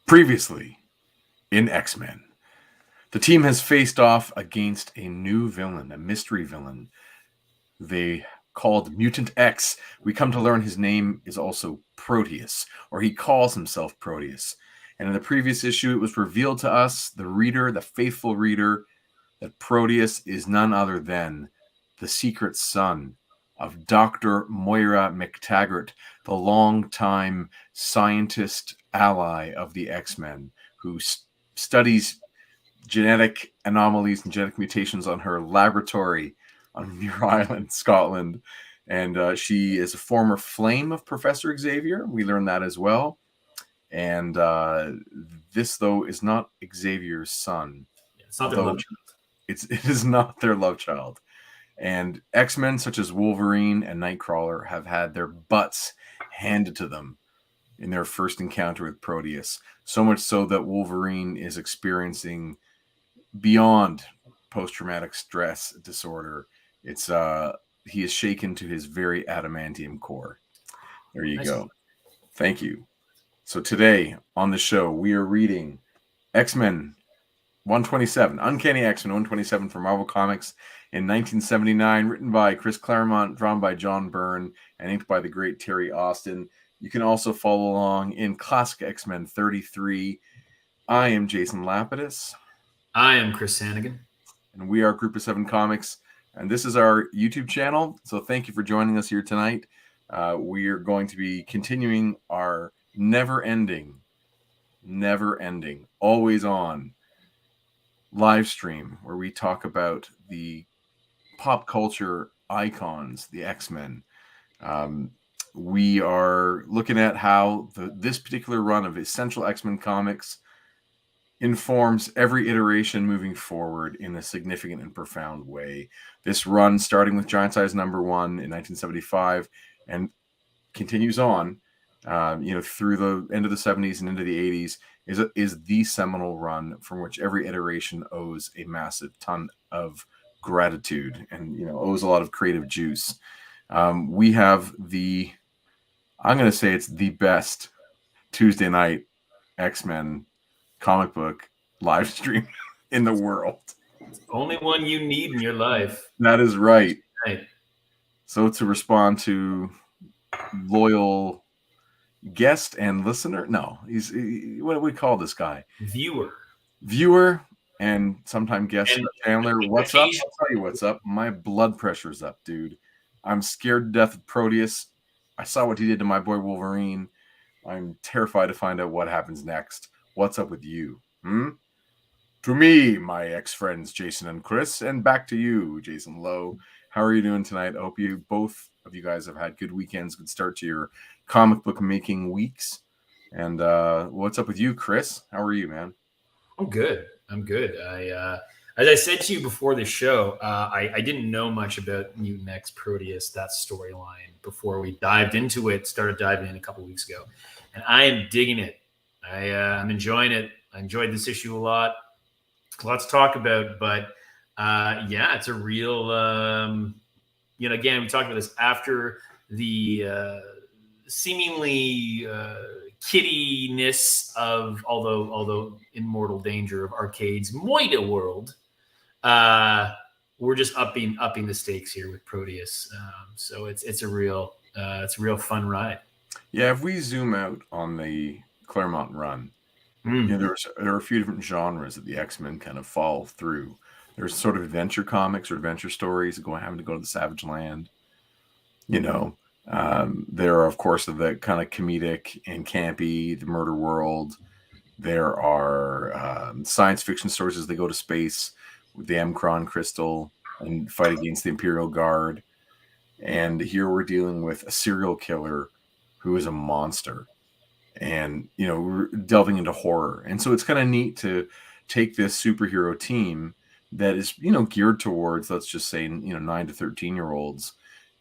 Previously in X-Men, the team has faced off against a new villain, a mystery villain. They called Mutant X. We come to learn his name is also Proteus, or he calls himself Proteus. And in the previous issue, it was revealed to us, the reader, the faithful reader, that Proteus is none other than the secret son of Dr. Moira McTaggart, the longtime scientist ally of the X-Men, who studies genetic anomalies and genetic mutations on her laboratory on Muir Island, Scotland. And she is a former flame of Professor Xavier. We learned that as well. And this, though, is not Xavier's son. It's not their love child. It is not their love child. And X-Men such as Wolverine and Nightcrawler have had their butts handed to them in their first encounter with Proteus. So much so that Wolverine is experiencing beyond post-traumatic stress disorder. It's he is shaken to his very adamantium core. There you go. Thank you. So today on the show, we are reading X-Men 127, Uncanny X-Men 127 from Marvel Comics in 1979, written by Chris Claremont, drawn by John Byrne, and inked by the great Terry Austin. You can also follow along in Classic X-Men 33. I am Jason Lapidus. I am Chris Sanagan. And we are Group of Seven Comics. And this is our YouTube channel. So thank you for joining us here tonight. We are going to be continuing our never-ending, always on live stream where we talk about the pop culture icons, the X-Men. We are looking at how this particular run of Essential X-Men Comics informs every iteration moving forward in a significant and profound way. This run, starting with Giant Size number 1 in 1975 and continues on through the end of the 70s and into the 80s, is the seminal run from which every iteration owes a massive ton of gratitude and owes a lot of creative juice. We have I'm going to say it's the best Tuesday night X-Men comic book live stream in the world. It's the only one you need in your life. That is right. So to respond to loyal guest and listener, no, what do we call this guy? Viewer and sometime guest Chandler. What's up? I'll tell you what's up. My blood pressure's up, dude. I'm scared to death of Proteus. I saw what he did to my boy Wolverine. I'm terrified to find out what happens next. What's up with you? To me, my ex-friends Jason and Chris, and back to you, Jason Lowe. How are you doing tonight? I hope both of you guys have had good weekends, good start to your comic book making weeks. And what's up with you, Chris? How are you, man? I'm good. As I said to you before the show, I didn't know much about Mutant X Proteus, that storyline, before we started diving in a couple weeks ago. And I am digging it. I'm enjoying it. I enjoyed this issue a lot. Lots to talk about, but it's a real, again, we talked about this after the seemingly kiddiness of, although in mortal danger of Arcade's Moida world, we're just upping the stakes here with Proteus. So it's a real fun ride. Yeah, if we zoom out on the Claremont run, there are a few different genres that the X-Men kind of fall through. There's sort of adventure comics or adventure stories having to go to the Savage Land. There are, of course, the kind of comedic and campy, the Murder World. There are science fiction stories as they go to space with the M-Cron crystal and fight against the Imperial Guard. And here we're dealing with a serial killer who is a monster. And, we're delving into horror. And so it's kind of neat to take this superhero team that is, geared towards, let's just say, 9 to 13-year-olds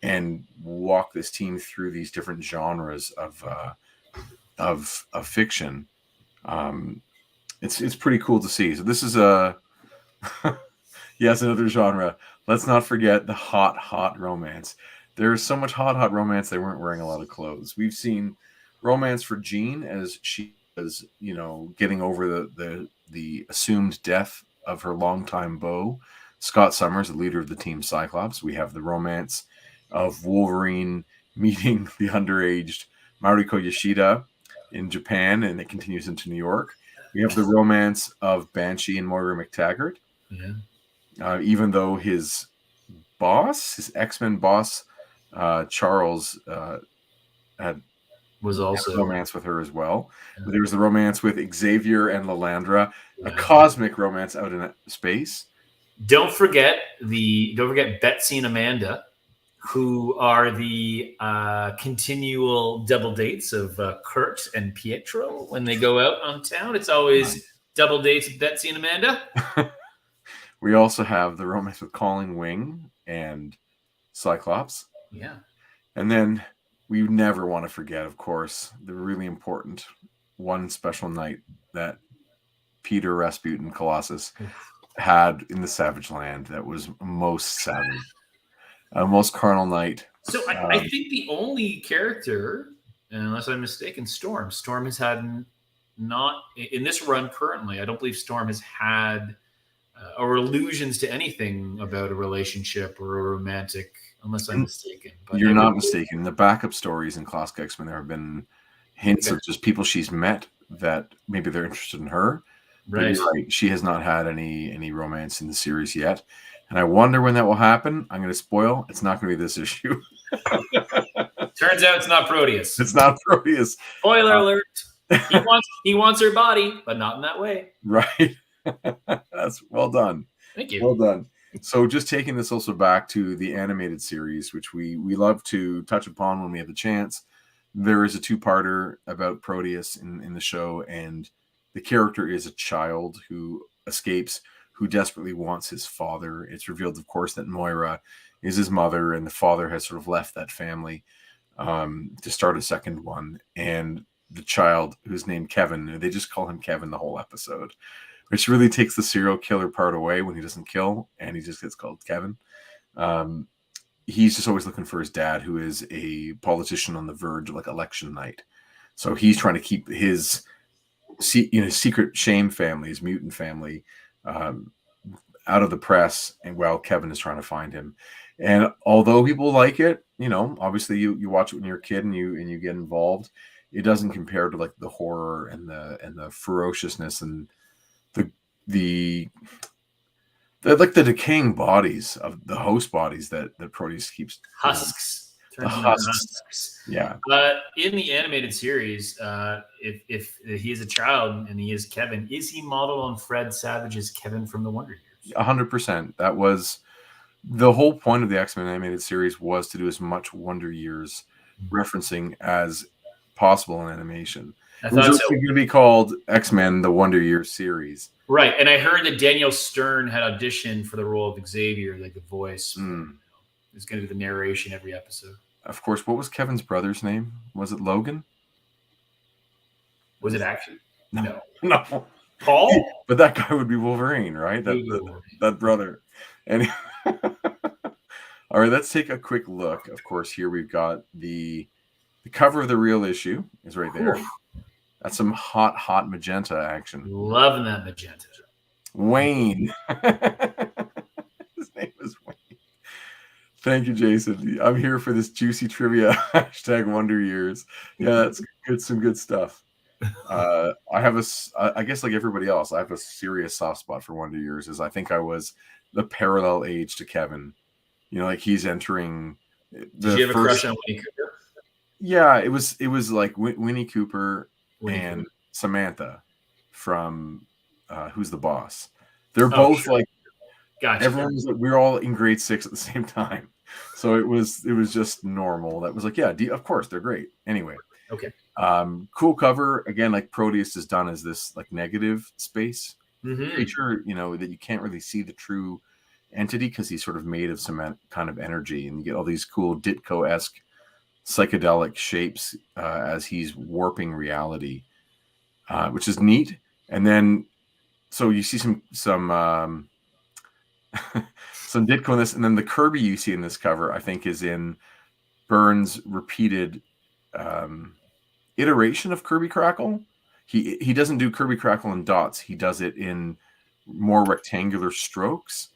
and walk this team through these different genres of fiction. It's pretty cool to see. So this is yes, another genre. Let's not forget the hot romance. There's so much hot romance they weren't wearing a lot of clothes. We've seen romance for Jean as she was, getting over the assumed death of her longtime beau, Scott Summers, the leader of the team Cyclops. We have the romance of Wolverine meeting the underage Mariko Yoshida in Japan, and it continues into New York. We have the romance of Banshee and Moira McTaggart. Yeah. Even though his X-Men boss, Charles, was also romance with her as well. Yeah. There was the romance with Xavier and Lilandra, Yeah. a cosmic romance out in space. Don't forget Betsy and Amanda, who are the continual double dates of Kurt and Pietro when they go out on town. It's always double dates with Betsy and Amanda. We also have the romance with Colleen Wing and Cyclops. Yeah. And then we never want to forget, of course, the really important one special night that Peter, Rasputin, Colossus had in the Savage Land that was most savage. Most carnal night. So I think the only character, unless I'm mistaken, Storm has had not in this run currently. I don't believe Storm has had or allusions to anything about a relationship or a romantic, unless I'm mistaken. But you're not mistaken. The backup stories in Classic X-Men, there have been hints of just people she's met that maybe they're interested in her. Right. Right. She has not had any romance in the series yet. And I wonder when that will happen. I'm going to spoil. It's not going to be this issue. Turns out it's not Proteus. It's not Proteus. Spoiler alert. He wants her body, but not in that way. Right. That's well done. Thank you. Well done. So just taking this also back to the animated series, which we love to touch upon when we have the chance. There is a 2-parter about Proteus in the show, and the character is a child who escapes, who desperately wants his father. It's revealed, of course, that Moira is his mother, and the father has sort of left that family to start a second one. And the child, who's named Kevin, they just call him Kevin the whole episode, which really takes the serial killer part away when he doesn't kill, and he just gets called Kevin. He's just always looking for his dad, who is a politician on the verge of like election night. So he's trying to keep his secret shame family, his mutant family, out of the press, and while Kevin is trying to find him. And although people like it, obviously you watch it when you're a kid and you get involved, it doesn't compare to like the horror and the ferociousness and the like the decaying bodies of the host bodies that Proteus keeps. Husks. The husks. Yeah. In the animated series, if he is a child and he is Kevin, is he modeled on Fred Savage's Kevin from the Wonder Years? 100%. That was the whole point of the X-Men animated series, was to do as much Wonder Years referencing as possible in animation. I thought it's going to be called X-Men: The Wonder Years series. Right, and I heard that Daniel Stern had auditioned for the role of Xavier, like the voice. It's going to be the narration every episode. Of course. What was Kevin's brother's name? Was it Logan? Was it actually? No. Paul? But that guy would be Wolverine, right? That brother. And all right, let's take a quick look. Of course, here we've got the cover of the real issue is right there. Oof. That's some hot magenta action. Loving that magenta. Wayne. His name is Wayne. Thank you, Jason. I'm here for this juicy trivia. # Wonder Years. Yeah, that's good. Some good stuff. I have I guess like everybody else, I have a serious soft spot for Wonder Years, as I think I was the parallel age to Kevin. Like he's entering. Did you have a crush on Winnie Cooper? Yeah, it was like Winnie Cooper and Samantha from Who's the Boss. They're both like, gotcha. Everyone's like, we're all in grade 6 at the same time, so it was just normal. That was like, yeah, of course they're great. Anyway, okay, cool cover again. Like Proteus is done as this like negative space creature, that you can't really see the true entity because he's sort of made of some kind of energy, and you get all these cool Ditko-esque psychedelic shapes as he's warping reality, which is neat. And then so you see some some Ditko in this, and then the Kirby you see in this cover I think is in Byrne's repeated iteration of Kirby Crackle. He doesn't do Kirby Crackle and dots. He does it in more rectangular strokes,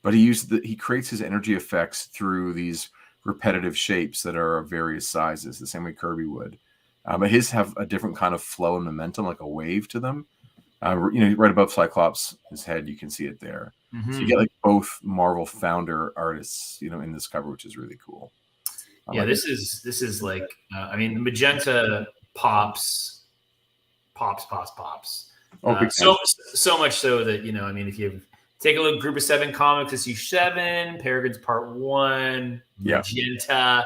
but he creates his energy effects through these repetitive shapes that are of various sizes, the same way Kirby would. But his have a different kind of flow and momentum, like a wave to them. Right above Cyclops' his head, you can see it there. So you get like both Marvel founder artists, in this cover, which is really cool. This is like I mean, the magenta pops. So much so that I mean, if you take a look, Group of 7 comics, issue 7, Peregrine's Part 1, magenta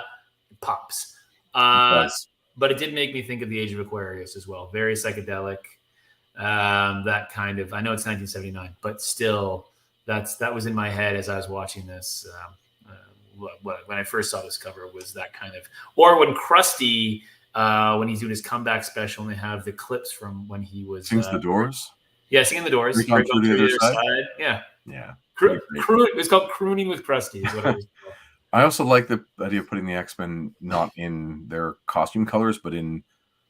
pops. But it did make me think of the Age of Aquarius as well. Very psychedelic. That kind of, I know it's 1979, but still, that was in my head as I was watching this. When I first saw this cover, was that kind of, or when Krusty, when he's doing his comeback special, and they have the clips from when he was Sings the Doors. Yeah, Singing the Doors. Through the other side. Yeah. It's called Crooning with Krusty. Is what it was called. I also like the idea of putting the X-Men not in their costume colors, but in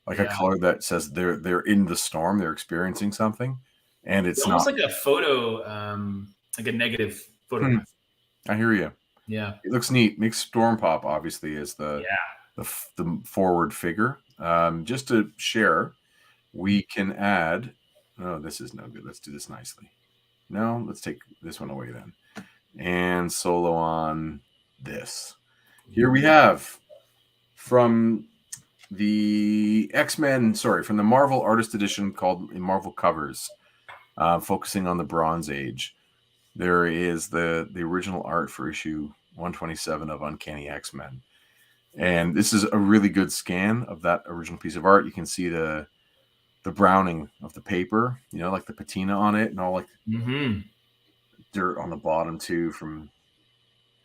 like a color that says they're in the storm, they're experiencing something, and it's almost not like a photo, like a negative photograph. I hear you. Yeah, it looks neat. Makes Storm pop, obviously, as the forward figure. Just to share, we can add. Oh, this is no good. Let's do this nicely. No, let's take this one away then, and solo on this. Here we have from the X-Men, from the Marvel Artist Edition called Marvel Covers, focusing on the Bronze Age. There is the original art for issue 127 of Uncanny X-Men. And this is a really good scan of that original piece of art. You can see the browning of the paper, like the patina on it, and all like dirt on the bottom too from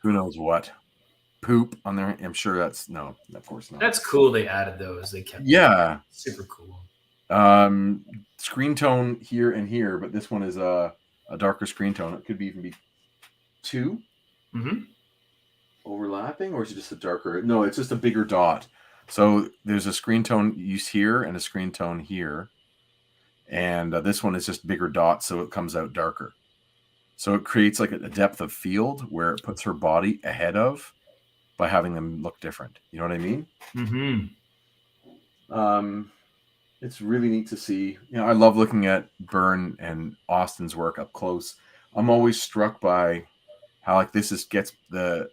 who knows what. Poop on there. I'm sure that's no, of course not. That's cool. They added those. They kept super cool. Screen tone here and here, but this one is a darker screen tone. It could even be 2 overlapping, or is it just a darker? No, it's just a bigger dot. So there's a screen tone use here and a screen tone here, and this one is just bigger dots, so it comes out darker. So it creates like a depth of field where it puts her body ahead of by having them look different. You know what I mean? It's really neat to see. I love looking at Byrne and Austin's work up close. I'm always struck by how like this gets the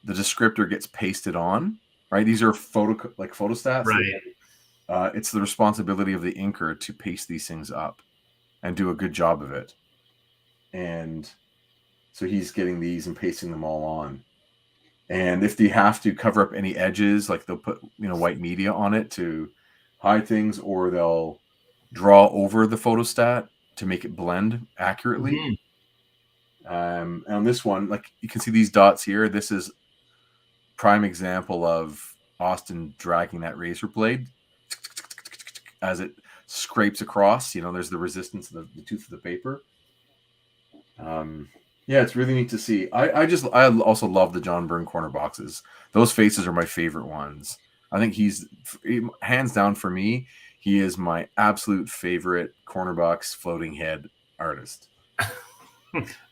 descriptor gets pasted on, right? These are photostats. Right. It's the responsibility of the inker to paste these things up and do a good job of it. And so he's getting these and pasting them all on. And if they have to cover up any edges, like they'll put white media on it to hide things, or they'll draw over the photostat to make it blend accurately. And on this one, like you can see these dots here. This is prime example of Austin dragging that razor blade as it scrapes across. There's the resistance of the tooth of the paper. It's really neat to see. I also love the John Byrne corner boxes. Those faces are my favorite ones. I think he's hands down for me. He is my absolute favorite corner box floating head artist.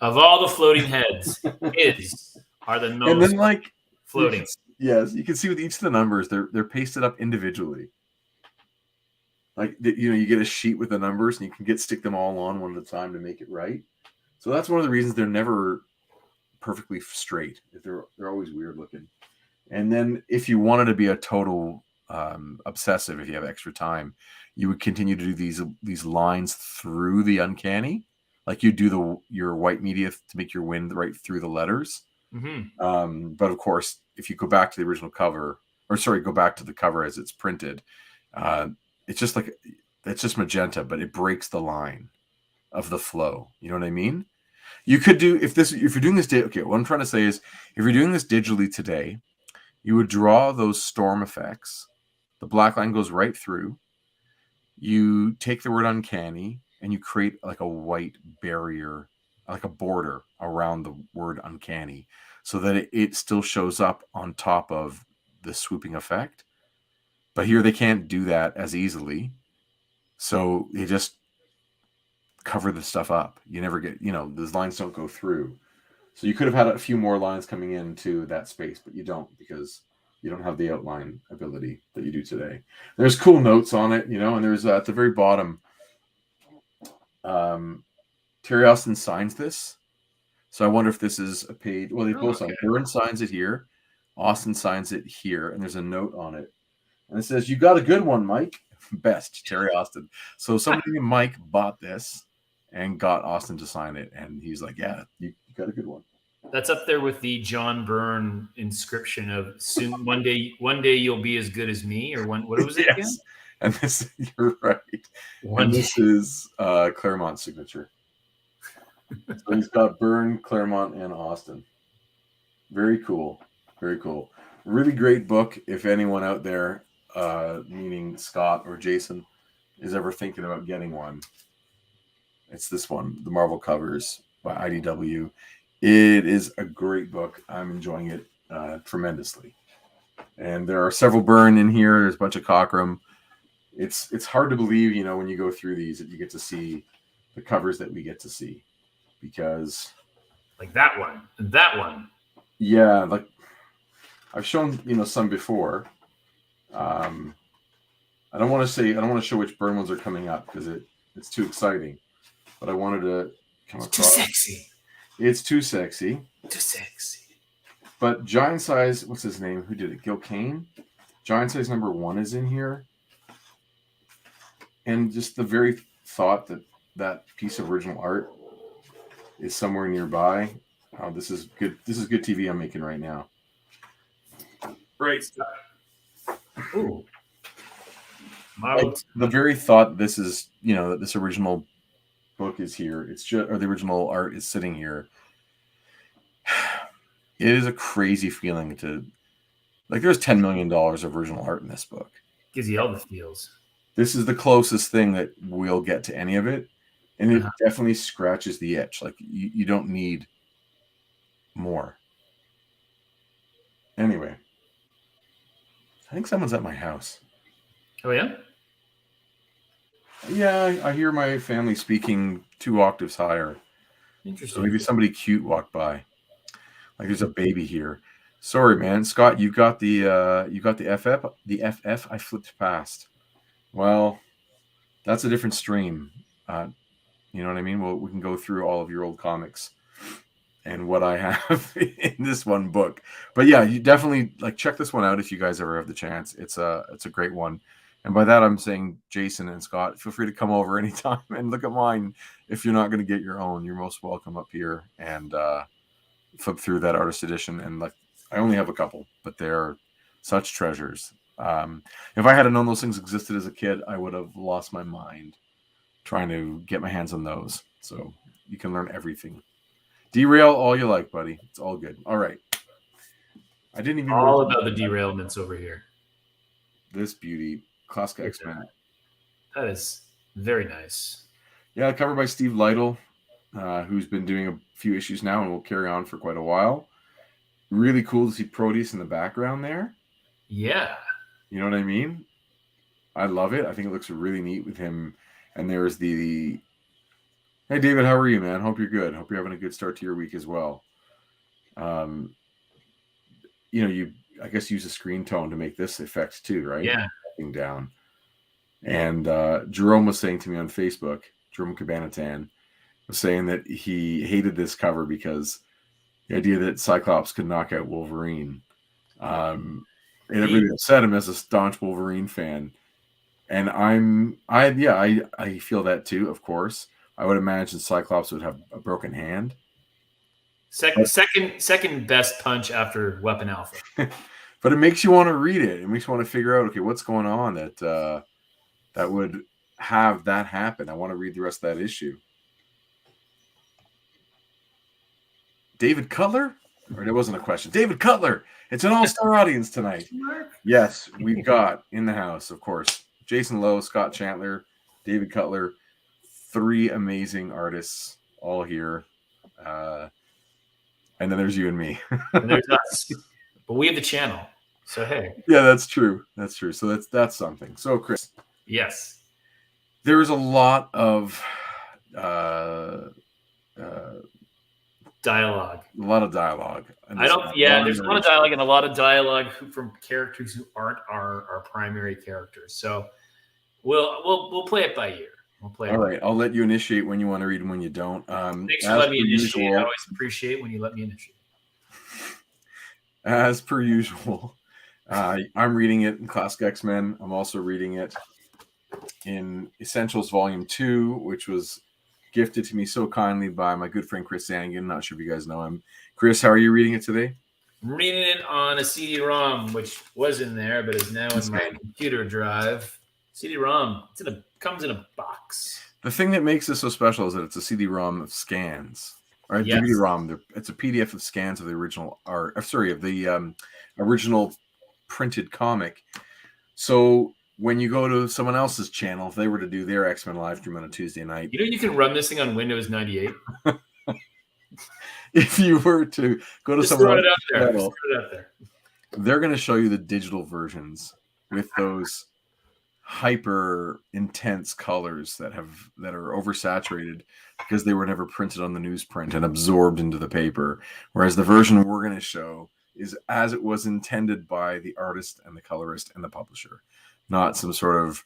Of all the floating heads, his are the most and then, floating. Yes, you can see with each of the numbers, they're pasted up individually. Like you get a sheet with the numbers, and you can stick them all on one at a time to make it right. So that's one of the reasons they're never perfectly straight. They're always weird looking. And then if you wanted to be a total obsessive, if you have extra time, you would continue to do these lines through the uncanny, like you do your white media to make your wind right through the letters. But of course, if you go back to the original cover, go back to the cover as it's printed, it's just magenta, but it breaks the line of the flow. You know what I mean? You could do if you're doing this. Okay, what I'm trying to say is, if you're doing this digitally today, you would draw those storm effects. The black line goes right through. You take the word uncanny and you create like a white barrier, like a border around the word uncanny, so that it still shows up on top of the swooping effect. But here they can't do that as easily. So you just cover the stuff up. You never get, those lines don't go through. So you could have had a few more lines coming into that space, but you don't because you don't have the outline ability that you do today. There's cool notes on it, and there's at the very bottom, Terry Austin signs this. So I wonder if this is a page. Well, they both sign. Byrne signs it here. Austin signs it here. And there's a note on it. And it says, "You got a good one, Mike." Best, Terry Austin. So somebody named Mike bought this and got Austin to sign it. And he's like, "Yeah, you got a good one." That's up there with the John Byrne inscription of "Soon, one day you'll be as good as me," or what was it again? And this, you're right. And this is Claremont's signature. So he's got Byrne, Claremont, and Austin. Very cool. Very cool. Really great book. If anyone out there, meaning Scott or Jason, is ever thinking about getting one, it's this one, The Marvel Covers by IDW. It is a great book. I'm enjoying it tremendously. And there are several Byrne in here. There's a bunch of Cockrum. It's hard to believe, when you go through these, that you get to see the covers that we get to see. Because like that one and that one. Yeah, like I've shown, some before. I don't want to show which Byrne ones are coming up because it's too exciting. But I wanted to come across. Too sexy. It's too sexy. Too sexy. But Giant Size, what's his name? Who did it? Gil Kane? Giant Size #1 is in here. And just the very thought that piece of original art is somewhere nearby. Oh, this is good. This is good TV I'm making right now. Right. Ooh. Like, the very thought this is, that this original book is here. It's just, or the original art is sitting here. It is a crazy feeling to, like, there's $10 million of original art in this book. Gives you all the feels. This is the closest thing that we'll get to any of it. And it definitely scratches the itch. Like, you don't need more. Anyway, I think someone's at my house. Oh, yeah? Yeah, I hear my family speaking 2 octaves higher. Interesting. So maybe somebody cute walked by. Like there's a baby here. Sorry, man. Scott, you got the FF. The FF I flipped past. Well, that's a different stream. You know what I mean? Well, we can go through all of your old comics and what I have in this one book. But yeah, you definitely check this one out if you guys ever have the chance. It's a great one. And by that I'm saying, Jason and Scott, feel free to come over anytime and look at mine. If you're not going to get your own, you're most welcome up here and flip through that artist edition. And I only have a couple, but they're such treasures. If I had known those things existed as a kid, I would have lost my mind trying to get my hands on those. So you can learn everything. Derail all you like, buddy. It's all good. All right. I didn't even all about the derailments over here. This beauty, Classic X-Men. That is very nice. Yeah, covered by Steve Lytle, who's been doing a few issues now and will carry on for quite a while. Really cool to see Proteus in the background there. Yeah. You know what I mean? I love it. I think it looks really neat with him. And there's the hey, David, how are you, man? Hope you're good. Hope you're having a good start to your week as well. You I guess use a screen tone to make this effect too, right? Yeah. Down. And Jerome was saying to me on Facebook, Jerome Cabanatan was saying that he hated this cover because the idea that Cyclops could knock out Wolverine. It really upset him as a staunch Wolverine fan. And I feel that too, of course. I would imagine Cyclops would have a broken hand. Second best punch after Weapon Alpha. But it makes you want to read it. It makes you want to figure out, okay, what's going on that would have that happen. I want to read the rest of that issue. David Cutler? Or it wasn't a question. David Cutler. It's an all-star audience tonight. Yes, we've got in the house, of course, Jason Lowe, Scott Chandler, David Cutler, 3 amazing artists all here. And then there's you and me. And there's us. But we have the channel. So hey. Yeah, that's true. That's true. So that's something. So Chris. Yes. There's a lot of dialogue. A lot of dialogue. There's a lot of dialogue and a lot of dialogue from characters who aren't our primary characters. So we'll play it by ear. All right, I'll let you initiate when you want to read and when you don't. Thanks for letting me initiate. I always appreciate when you let me initiate. As per usual, I'm reading it in Classic X-Men. I'm also reading it in Essentials Volume 2, which was gifted to me so kindly by my good friend Chris Sanagan. Not sure if you guys know him. Chris, how are you reading it today? I'm reading it on a CD-ROM, which was in there, but is now in my computer drive. CD-ROM, comes in a box. The thing that makes this so special is that it's a CD-ROM of scans. Right, yes. DVD-ROM. It's a PDF of scans of the original art. Of the original printed comic. So when you go to someone else's channel, if they were to do their X-Men live stream on a Tuesday night, you can run this thing on Windows 98. If you were to go to someone else's channel, they're going to show you the digital versions with those hyper intense colors that are oversaturated because they were never printed on the newsprint and absorbed into the paper, whereas the version we're going to show is as it was intended by the artist and the colorist and the publisher, not some sort of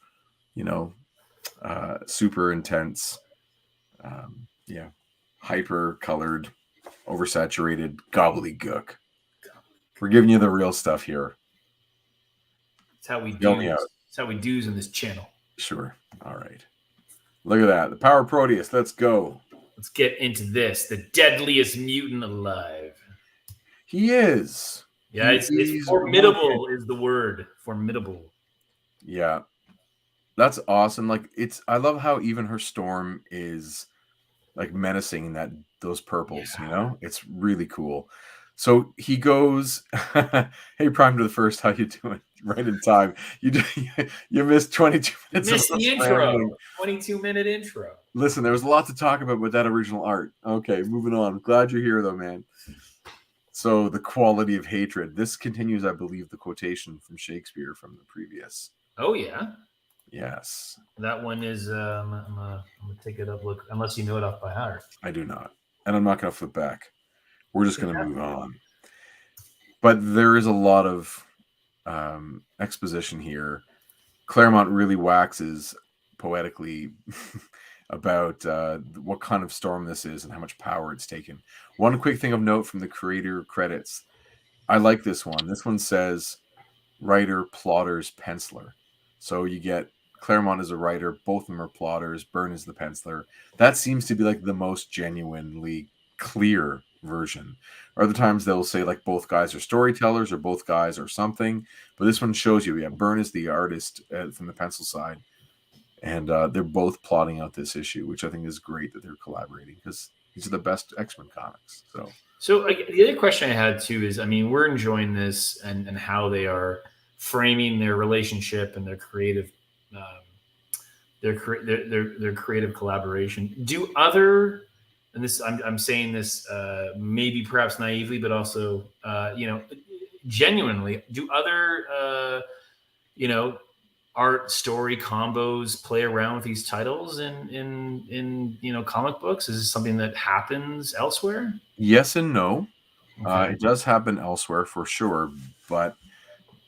super intense hyper colored oversaturated gobbledygook. We're giving you the real stuff here. That's how we do. That's how we do's in this channel. Sure. All right. Look at that. The power of Proteus. Let's go. Let's get into this. The deadliest mutant alive. He is. Yeah, it's formidable is the word. Formidable. Yeah. That's awesome. I love how even her storm is like menacing in those purples, It's really cool. So he goes, hey, Prime to the First, how you doing? Right in time. You missed 22 minutes. Missed the intro. 22-minute intro. Listen, there was a lot to talk about with that original art. Okay, moving on. I'm glad you're here, though, man. So the quality of hatred. This continues, I believe, the quotation from Shakespeare from the previous. Oh, yeah? Yes. That one is, I'm going to take it up, look, unless you know it off by heart. I do not. And I'm not going to flip back. We're just going to move on. But there is a lot of exposition here. Claremont really waxes poetically about what kind of storm this is and how much power it's taken. One quick thing of note from the creator credits. I like this one. This one says writer, plotters, penciler. So you get Claremont as a writer. Both of them are plotters. Byrne is the penciler. That seems to be like the most genuinely clear version. Other times they'll say like both guys are storytellers or both guys are something, but this one shows you, Byrne is the artist from the pencil side, and they're both plotting out this issue, which I think is great that they're collaborating because these are the best X-Men comics. So the other question I had too is, we're enjoying this and how they are framing their relationship and their creative their creative collaboration. Do other, and this I'm saying this maybe perhaps naively, but also genuinely, do other art story combos play around with these titles in comic books? Is this something that happens elsewhere? Yes and no. Okay. It does happen elsewhere for sure, but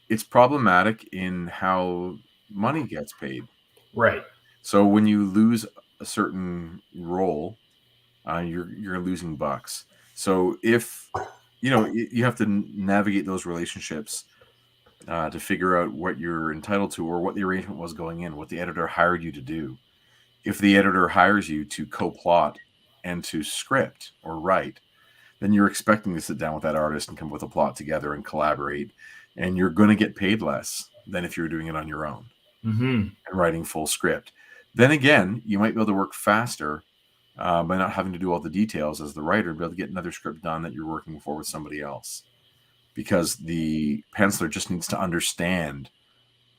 it's problematic in how money gets paid. Right. So when you lose a certain role, you're losing bucks. So if you have to navigate those relationships to figure out what you're entitled to or what the arrangement was going in, what the editor hired you to do. If the editor hires you to co-plot and to script or write, then you're expecting to sit down with that artist and come up with a plot together and collaborate, and you're going to get paid less than if you're doing it on your own and writing full script. Then again, you might be able to work faster by not having to do all the details as the writer, and be able to get another script done that you're working for with somebody else. Because the penciler just needs to understand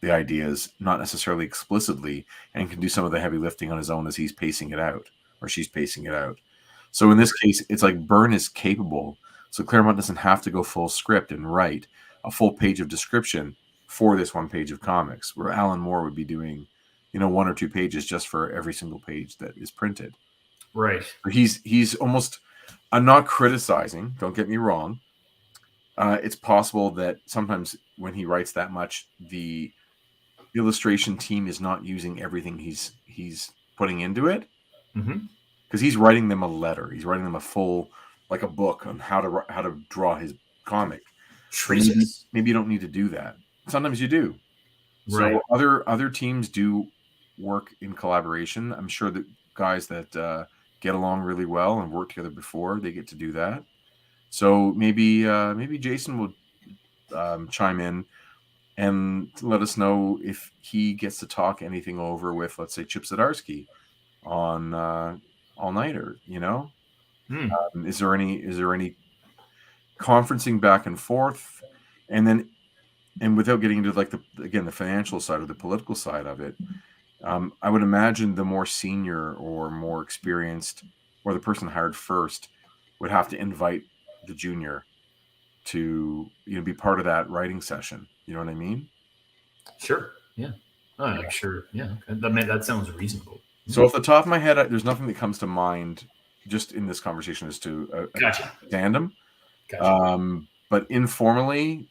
the ideas, not necessarily explicitly, and can do some of the heavy lifting on his own as he's pacing it out, or she's pacing it out. So in this case, it's like Byrne is capable, so Claremont doesn't have to go full script and write a full page of description for this one page of comics, where Alan Moore would be doing 1 or 2 pages just for every single page that is printed. Right. He's almost. I'm not criticizing. Don't get me wrong. It's possible that sometimes when he writes that much, the illustration team is not using everything he's putting into it, because he's writing them a letter. He's writing them a full, like a book on how to draw his comic. Maybe you don't need to do that. Sometimes you do. Right. So other teams do work in collaboration. I'm sure that guys that get along really well and work together before, they get to do that. So maybe Jason will chime in and let us know if he gets to talk anything over with, let's say, Chip Zdarsky on All Nighter. Is there any conferencing back and forth, and without getting into like the financial side or the political side of it, I would imagine the more senior or more experienced, or the person hired first, would have to invite the junior to be part of that writing session. You know what I mean? Sure. Yeah. Sure. Yeah. That sounds reasonable. So off the top of my head, there's nothing that comes to mind just in this conversation as to Gotcha. tandem. Gotcha. But informally,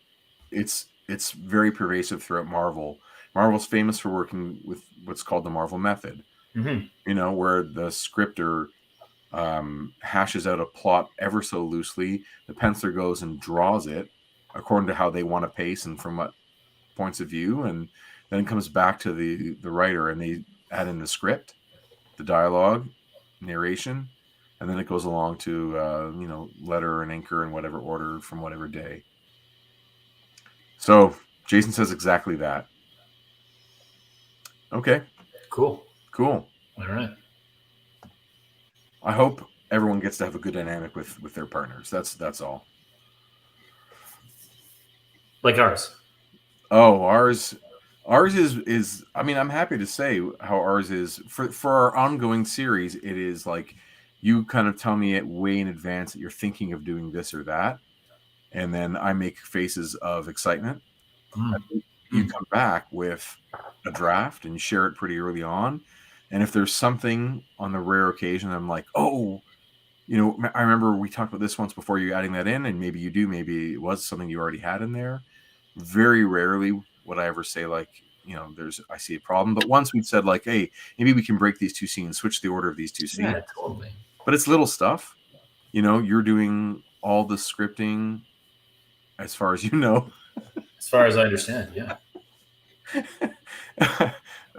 it's very pervasive throughout Marvel. Marvel's famous for working with what's called the Marvel method. Where the scripter hashes out a plot ever so loosely. The penciler goes and draws it according to how they want to pace and from what points of view, and then it comes back to the writer, and they add in the script, the dialogue, narration, and then it goes along to letter and anchor in whatever order from whatever day. So Jason says exactly that. Okay. Cool. All right. I hope everyone gets to have a good dynamic with their partners. That's all. Like ours. Oh, ours is. I mean, I'm happy to say how ours is for our ongoing series. It is like you kind of tell me it way in advance that you're thinking of doing this or that, and then I make faces of excitement. You come back with a draft and you share it pretty early on. And if there's something on the rare occasion, I'm like, oh, I remember we talked about this once before, you adding that in, and maybe you do, maybe it was something you already had in there. Very rarely would I ever say like, I see a problem. But once we'd said like, hey, maybe we can break these two scenes, switch the order of these two scenes. Yeah, totally. But it's little stuff. You're doing all the scripting as far as you know. As far as I understand, yeah.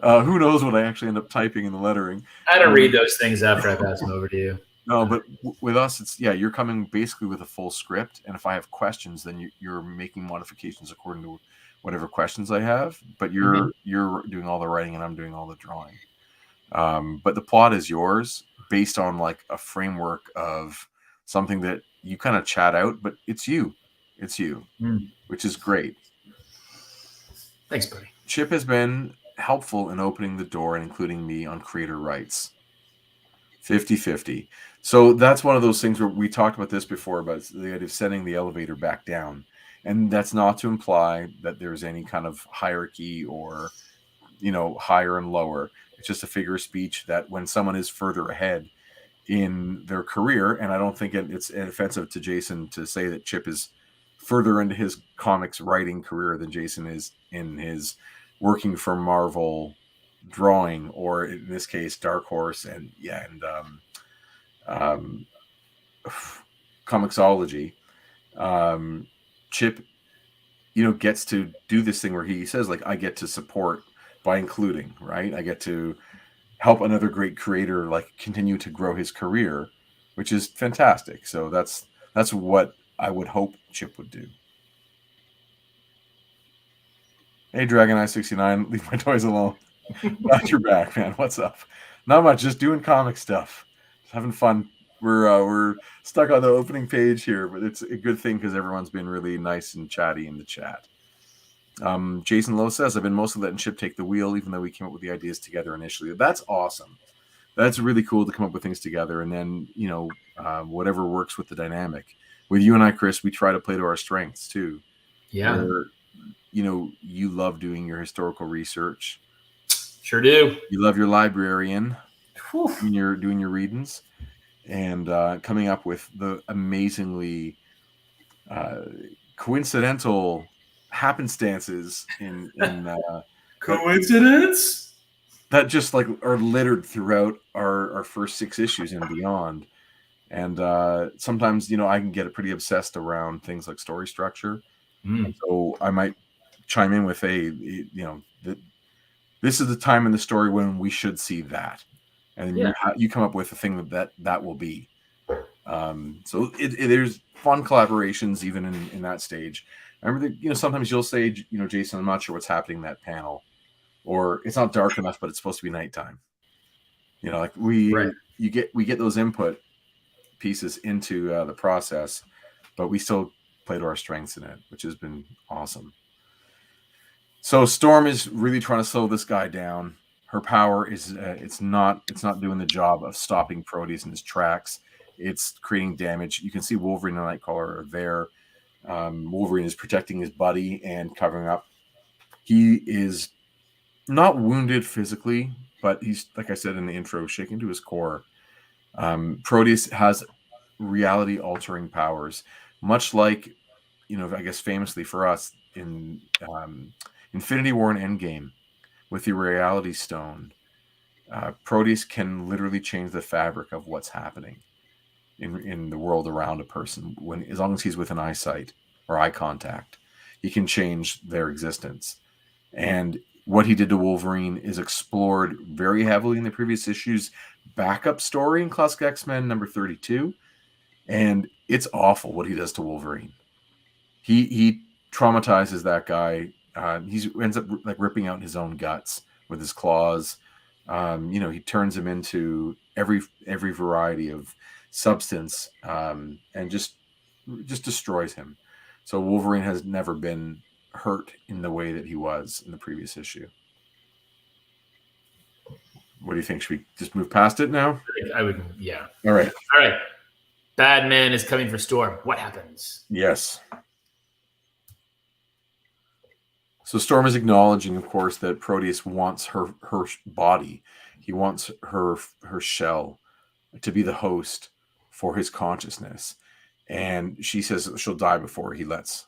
Who knows what I actually end up typing in the lettering. I don't read those things after I pass them over to you. No, but with us, it's you're coming basically with a full script, and if I have questions, then you're making modifications according to whatever questions I have. But you're doing all the writing, and I'm doing all the drawing. But the plot is yours, based on like a framework of something that you kind of chat out, but it's you, which is great. Thanks, buddy. Chip has been helpful in opening the door and including me on creator rights. 50-50. So that's one of those things where we talked about this before, about the idea of sending the elevator back down. And that's not to imply that there's any kind of hierarchy or, higher and lower. It's just a figure of speech that when someone is further ahead in their career, and I don't think it's offensive to Jason to say that Chip is further into his comics writing career than Jason is in his working for Marvel drawing, or in this case Dark Horse and Comixology. Chip gets to do this thing where he says like, I get to support by including, right? I get to help another great creator like continue to grow his career, which is fantastic. So that's what I would hope Chip would do. Hey, Dragon Eye 69, leave my toys alone. Got your back, man. What's up? Not much, just doing comic stuff. Just having fun. We're stuck on the opening page here, but it's a good thing because everyone's been really nice and chatty in the chat. Jason Lowe says, I've been mostly letting Chip take the wheel, even though we came up with the ideas together initially. That's awesome. That's really cool to come up with things together, and then whatever works with the dynamic. With you and I, Chris, we try to play to our strengths too. Yeah. Where, you love doing your historical research. Sure do. You love your librarian Whew. when you're doing your readings, and coming up with the amazingly coincidental happenstances in Coincidence? that just like are littered throughout our first 6 issues and beyond. And sometimes, I can get pretty obsessed around things like story structure. And so I might chime in with this is the time in the story when we should see that. And you come up with a thing that will be. So there's fun collaborations even in that stage. I remember that, sometimes you'll say, Jason, I'm not sure what's happening in that panel, or it's not dark enough, but it's supposed to be nighttime. Like we get those input pieces into the process, but we still play to our strengths in it, which has been awesome. So Storm is really trying to slow this guy down. Her power is it's not doing the job of stopping Proteus in his tracks. It's creating damage. You can see Wolverine and Nightcrawler are there. Wolverine is protecting his buddy and covering up. He is not wounded physically, but he's, like I said in the intro, shaken to his core. Proteus has reality-altering powers, much like, I guess famously for us in Infinity War and Endgame with the Reality Stone. Proteus can literally change the fabric of what's happening in the world around a person, as long as he's within eyesight or eye contact, he can change their existence. And what he did to Wolverine is explored very heavily in the previous issues backup story in Classic X-Men number 32, and it's awful what he does to Wolverine. He traumatizes that guy. He ends up like ripping out his own guts with his claws. He turns him into every variety of substance, and just destroys him. So Wolverine has never been hurt in the way that he was in the previous issue. What do you think? Should we just move past it now? I would, yeah. All right. Bad Man is coming for Storm. What happens? Yes. So Storm is acknowledging, of course, that Proteus wants her body. He wants her shell to be the host for his consciousness. And she says she'll die before she lets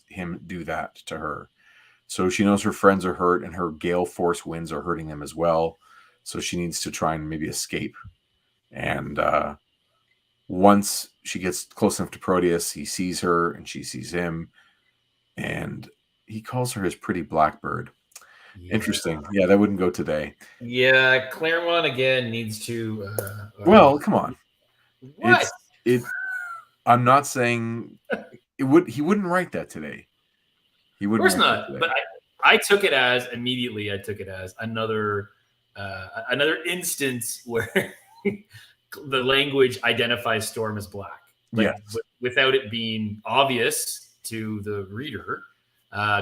him do that to her. So she knows her friends are hurt and her gale force winds are hurting them as well. So she needs to try and maybe escape. And once she gets close enough to Proteus, he sees her and she sees him. And he calls her his pretty blackbird. Yeah. Interesting. Yeah, that wouldn't go today. Yeah, Claremont again needs to. Well, come on. What? I'm not saying it would. He wouldn't write that today. He wouldn't. Of course not. But I took it as immediately. I took it as another instance where the language identifies Storm as black. Without it being obvious to the reader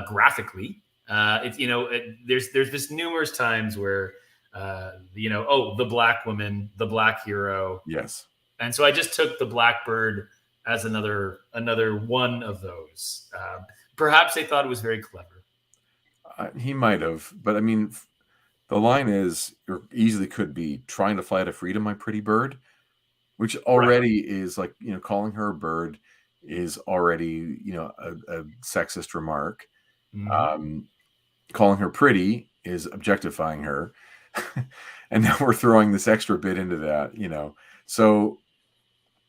graphically. There's this numerous times where the black woman, the black hero. Yes. And so I just took the blackbird as another one of those. Perhaps they thought it was very clever. He might have, but I mean, the line is, or easily could be, trying to fly to freedom, my pretty bird, which already is like, calling her a bird is already, a sexist remark. Mm-hmm. Calling her pretty is objectifying her. And now we're throwing this extra bit into that, So,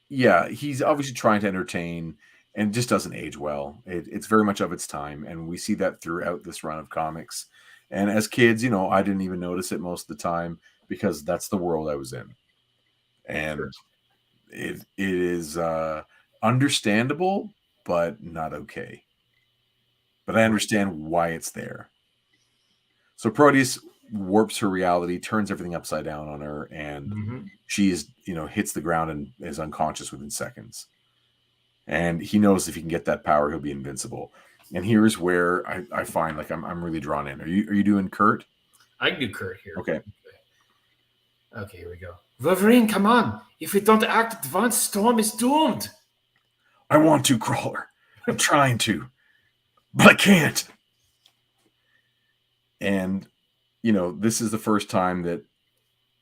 yeah, he's obviously trying to entertain and just doesn't age well. It's very much of its time. And we see that throughout this run of comics. And as kids, I didn't even notice it most of the time because that's the world I was in. And it is understandable, but not okay. But I understand why it's there. So Proteus warps her reality, turns everything upside down on her, and she is, hits the ground and is unconscious within seconds. And he knows if he can get that power, he'll be invincible. And here's where I find like I'm really drawn in. Are you doing Kurt? I can do Kurt here. Okay, here we go. Wolverine, come on. If we don't act at once, Storm is doomed. I want to, Crawler. I'm trying to, but I can't. And, you know, this is the first time that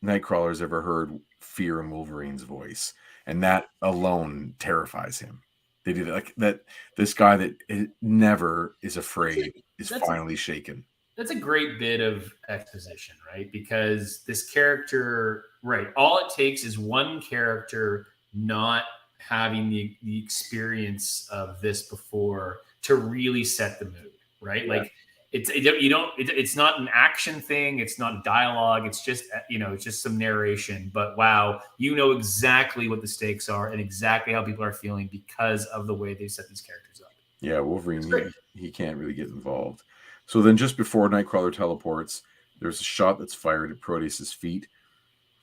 Nightcrawler's ever heard fear in Wolverine's voice. And that alone terrifies him. They did like that. This guy that never is afraid is finally shaken. That's a great bit of exposition, right? Because this character, right, all it takes is one character not having the experience of this before to really set the mood, right? Yeah. Like it's not an action thing, it's not dialogue, it's just, you know, it's just some narration, but wow, you know exactly what the stakes are and exactly how people are feeling because of the way they set these characters up. Yeah, Wolverine, he can't really get involved. So then just before Nightcrawler teleports, there's a shot that's fired at Proteus's feet.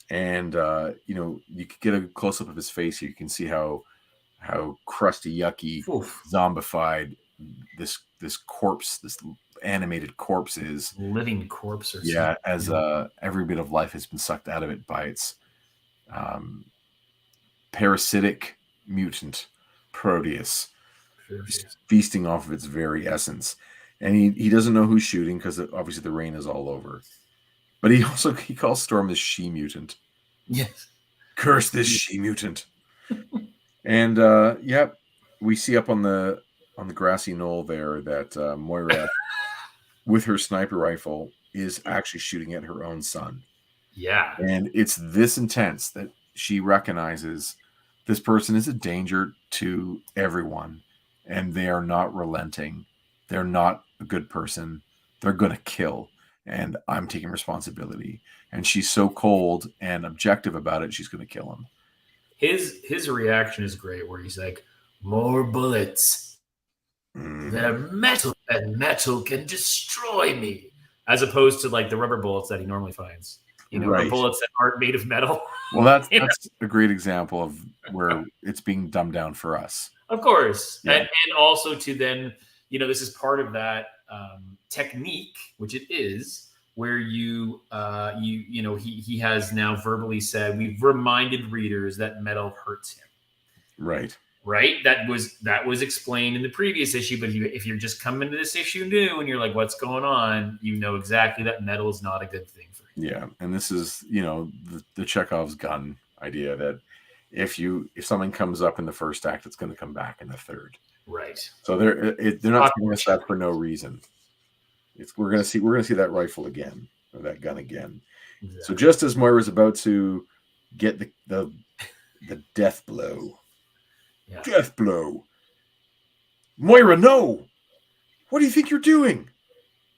And, you know, you could get a close-up of his face here. You can see how crusty, yucky, zombified this corpse, this animated corpse is. Living corpse or something. Yeah, as every bit of life has been sucked out of it by its parasitic mutant Proteus. Feasting off of its very essence. And he doesn't know who's shooting because obviously the rain is all over. But he calls Storm the she-mutant. Yes. Curse this she-mutant. And we see up on the grassy knoll there that Moira, with her sniper rifle, is actually shooting at her own son. Yeah. And it's this intense that she recognizes this person is a danger to everyone. And they are not relenting. They're not a good person. They're going to kill. And I'm taking responsibility. And she's so cold and objective about it, she's going to kill him. His reaction is great, where he's like, more bullets. They're metal, and metal can destroy me. As opposed to like the rubber bullets that he normally finds. You know, right. Bullets that aren't made of metal. Well, that's a great example of where it's being dumbed down for us. Of course. Yeah. And also to then, you know, this is part of that technique, which it is, where you know, he has now verbally said, we've reminded readers that metal hurts him. Right. Right. That was explained in the previous issue. But if you're just coming to this issue new and you're like, what's going on? You know exactly that metal is not a good thing for you. Yeah. And this is, you know, the Chekhov's gun idea that if something comes up in the first act, it's going to come back in the third. Right. So they're not telling us that for no reason. We're going to see that rifle again, or that gun again. Exactly. So just as Moira's about to get the death blow. Yeah. Death blow. Moira, no! What do you think you're doing?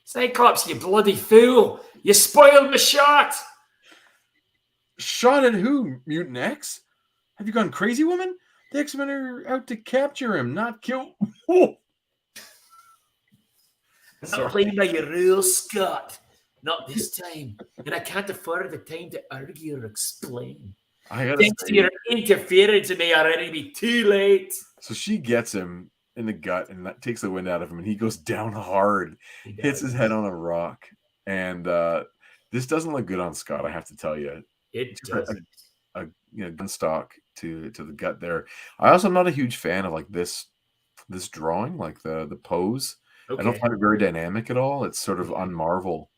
Cyclops, you bloody fool! You spoiled my shot! Shot at who, Mutant X? Have you gone crazy, woman? The X-Men are out to capture him, not kill. Oh. Not playing by your rules, Scott. Not this time. And I can't afford the time to argue or explain. Thanks to your interference, it may already be too late. So she gets him in the gut, and that takes the wind out of him, and he goes down hard, hits his head on a rock. And this doesn't look good on Scott, I have to tell you. It doesn't. A gun stock to the gut there. I also am not a huge fan of like this drawing, like the pose. Okay. I don't find it very dynamic at all. It's sort of un-Marvel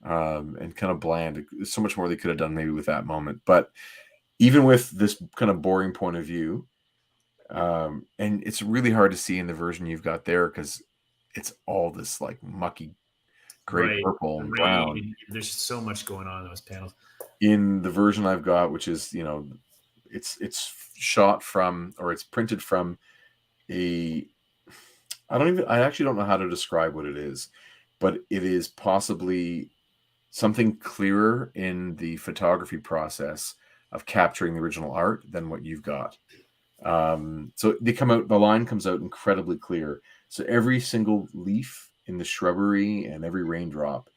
and kind of bland. There's so much more they could have done maybe with that moment. But even with this kind of boring point of view, and it's really hard to see in the version you've got there because it's all this like mucky gray, purple, and brown. There's so much going on in those panels. In the version I've got, which is, you know, it's shot from, or it's printed from I actually don't know how to describe what it is, but it is possibly something clearer in the photography process of capturing the original art than what you've got. So the line comes out incredibly clear. So every single leaf in the shrubbery and every raindrop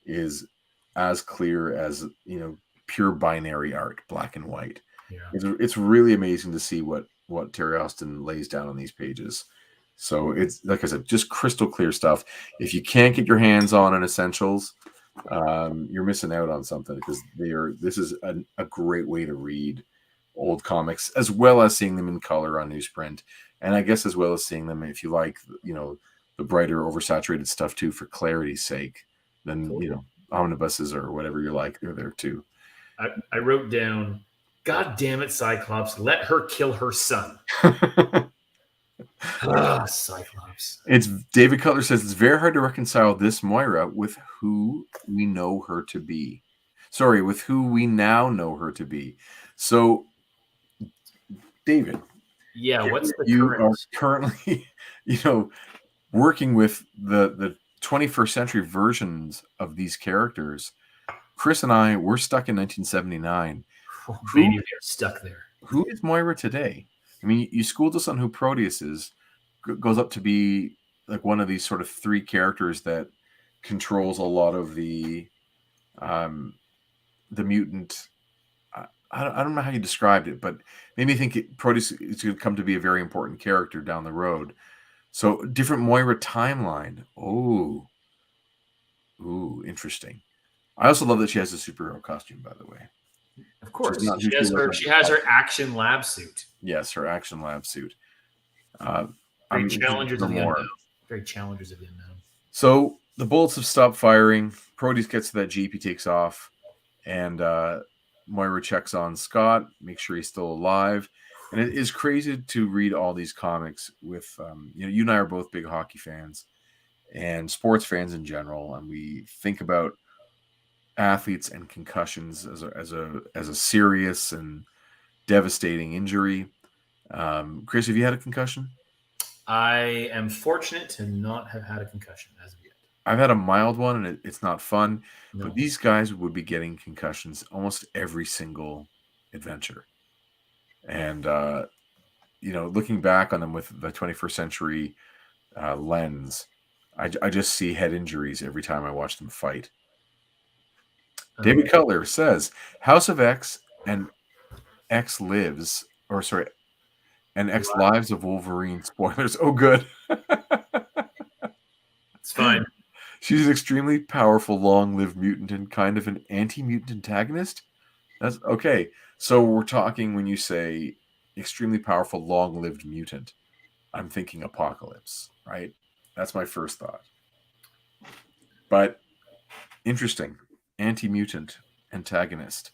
is as clear as, you know, pure binary art, black and white. Yeah. It's really amazing to see what Terry Austin lays down on these pages. So it's, like I said, just crystal clear stuff. If you can't get your hands on an Essentials, you're missing out on something, because this is a great way to read old comics, as well as seeing them in color on newsprint, and I guess as well as seeing them, if you like, you know, the brighter, oversaturated stuff too, for clarity's sake. then omnibuses or whatever you like, they're there too. I wrote down, God damn it, Cyclops, let her kill her son. Cyclops. It's David Cutler says it's very hard to reconcile this Moira with who we know her to be. Sorry, with who we now know her to be. So, David, what's the you current? are currently, working with the 21st century versions of these characters. Chris and I were stuck in 1979. Oh, baby, we're stuck there. Who is Moira today? I mean, you schooled us on who Proteus is. Goes up to be like one of these sort of three characters that controls a lot of the mutant. I don't know how you described it, but made me think Proteus is going to come to be a very important character down the road. So different Moira timeline. Oh, interesting. I also love that she has a superhero costume, by the way. Of course, she has her action lab suit. Yes, her action lab suit. Very challengers of the unknown. Very challengers of the unknown. So the bullets have stopped firing. Proteus gets to that Jeep, he takes off, and Moira checks on Scott, makes sure he's still alive. And it is crazy to read all these comics with you and I are both big hockey fans and sports fans in general, and we think about athletes and concussions as a serious and devastating injury. Chris, have you had a concussion? I am fortunate to not have had a concussion as of yet. I've had a mild one, and it's not fun. No. But these guys would be getting concussions almost every single adventure. And, looking back on them with the 21st century lens, I just see head injuries every time I watch them fight. David Cutler says, House of X and X Lives, and X Lives of Wolverine spoilers. Oh, good. It's fine. She's an extremely powerful, long-lived mutant and kind of an anti-mutant antagonist. That's okay. So we're talking when you say extremely powerful, long-lived mutant. I'm thinking Apocalypse, right? That's my first thought. But interesting. Anti-mutant antagonist.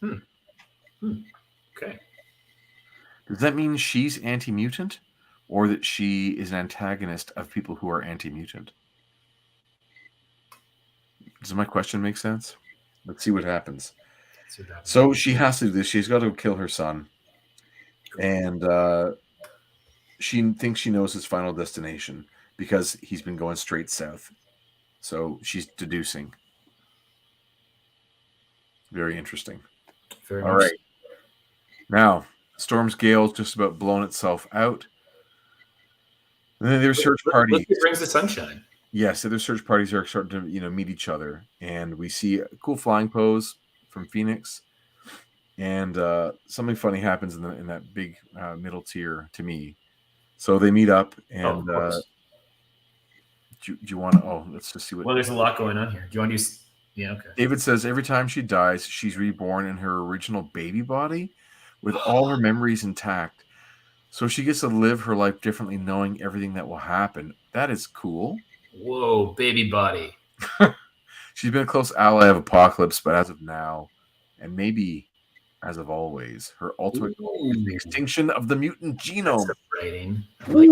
Okay. Does that mean she's anti-mutant, or that she is an antagonist of people who are anti-mutant? Does my question make sense? Let's see what happens. So she has to do this. She's got to kill her son. And she thinks she knows his final destination because he's been going straight south. So she's deducing. Very interesting. Very All right. Now, Storm's Gale's just about blown itself out. And then there's search parties. It brings the sunshine. Yes, so their search parties are starting to, meet each other, and we see a cool flying pose from Phoenix, and something funny happens in that big middle tier to me. So they meet up, and do you want to? Oh, let's just see what. Well, there's a lot going on here. Do you want to do? Yeah, okay. David says every time she dies, she's reborn in her original baby body, with all her memories intact. So she gets to live her life differently, knowing everything that will happen. That is cool. Whoa, baby body. She's been a close ally of Apocalypse, but as of now, and maybe as of always, her ultimate goal is the extinction of the mutant genome. That's writing. Like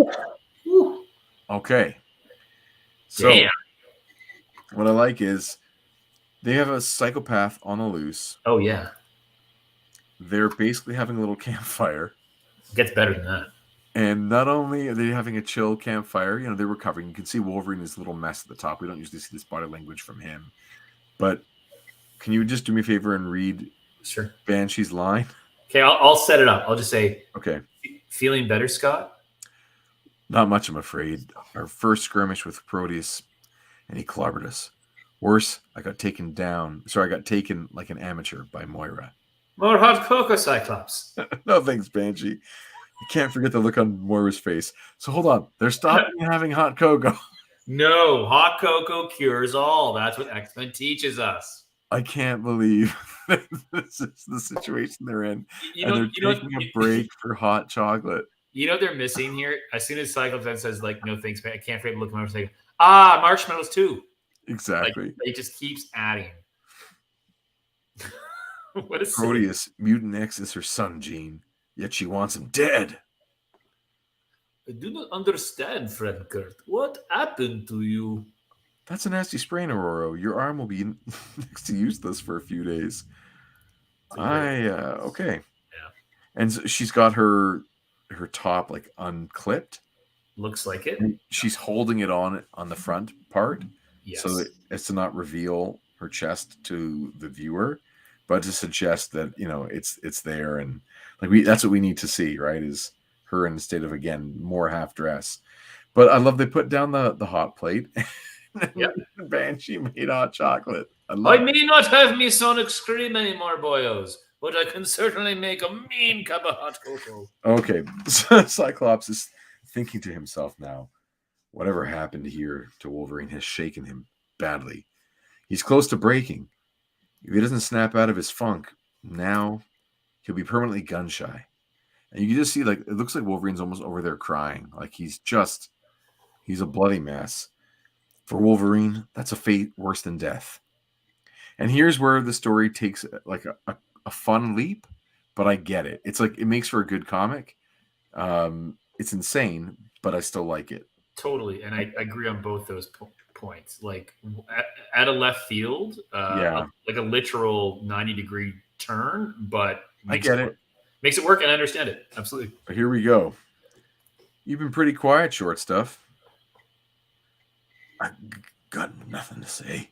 okay. So what I like is they have a psychopath on the loose. Oh, yeah. They're basically having a little campfire. It gets better than that. And not only are they having a chill campfire, they're recovering. You can see Wolverine is a little mess at the top. We don't usually see this body language from him. But can you just do me a favor and read Banshee's line? Okay, I'll set it up. I'll just say, okay. Feeling better, Scott? Not much, I'm afraid. Our first skirmish with Proteus, and he clobbered us. Worse, I got taken like an amateur by Moira. More hot cocoa, Cyclops. No thanks, Banshee. You can't forget the look on Moira's face. So hold on. They're stopping having hot cocoa. No, hot cocoa cures all. That's what X-Men teaches us. I can't believe this is the situation they're in. And they're taking a break for hot chocolate. You know they're missing here? As soon as Cyclops says, no thanks, man, I can't forget to look at my face. Marshmallows too. Exactly. Like, it just keeps adding. What a silly. Proteus, Mutant X is her son, Jean. Yet she wants him dead. I do not understand, friend Kurt. What happened to you? That's a nasty sprain, Aurora. Your arm will be next to useless for a few days. Okay. Yeah. And so she's got her top like unclipped. Looks like it. And she's holding it on the front part. Yes. So as to not reveal her chest to the viewer, but to suggest that, you know, it's there, and like that's what we need to see, right? Is her in a state of, again, more half dress. But I love they put down the hot plate. Yep. Banshee made hot chocolate. I may not have me sonic scream anymore, boyos, but I can certainly make a mean cup of hot cocoa. Okay, Cyclops is thinking to himself now, whatever happened here to Wolverine has shaken him badly. He's close to breaking. If he doesn't snap out of his funk, now he'll be permanently gun shy. And you can just see, like, it looks like Wolverine's almost over there crying. Like he's a bloody mess. For Wolverine, that's a fate worse than death. And here's where the story takes like a fun leap, but I get it. It's like, it makes for a good comic. It's insane, but I still like it. Totally. And I agree on both those points. Like at a left field, like a literal 90-degree turn, but I get it. Makes it work, and I understand it. Absolutely. But here we go. You've been pretty quiet, short stuff. I got nothing to say.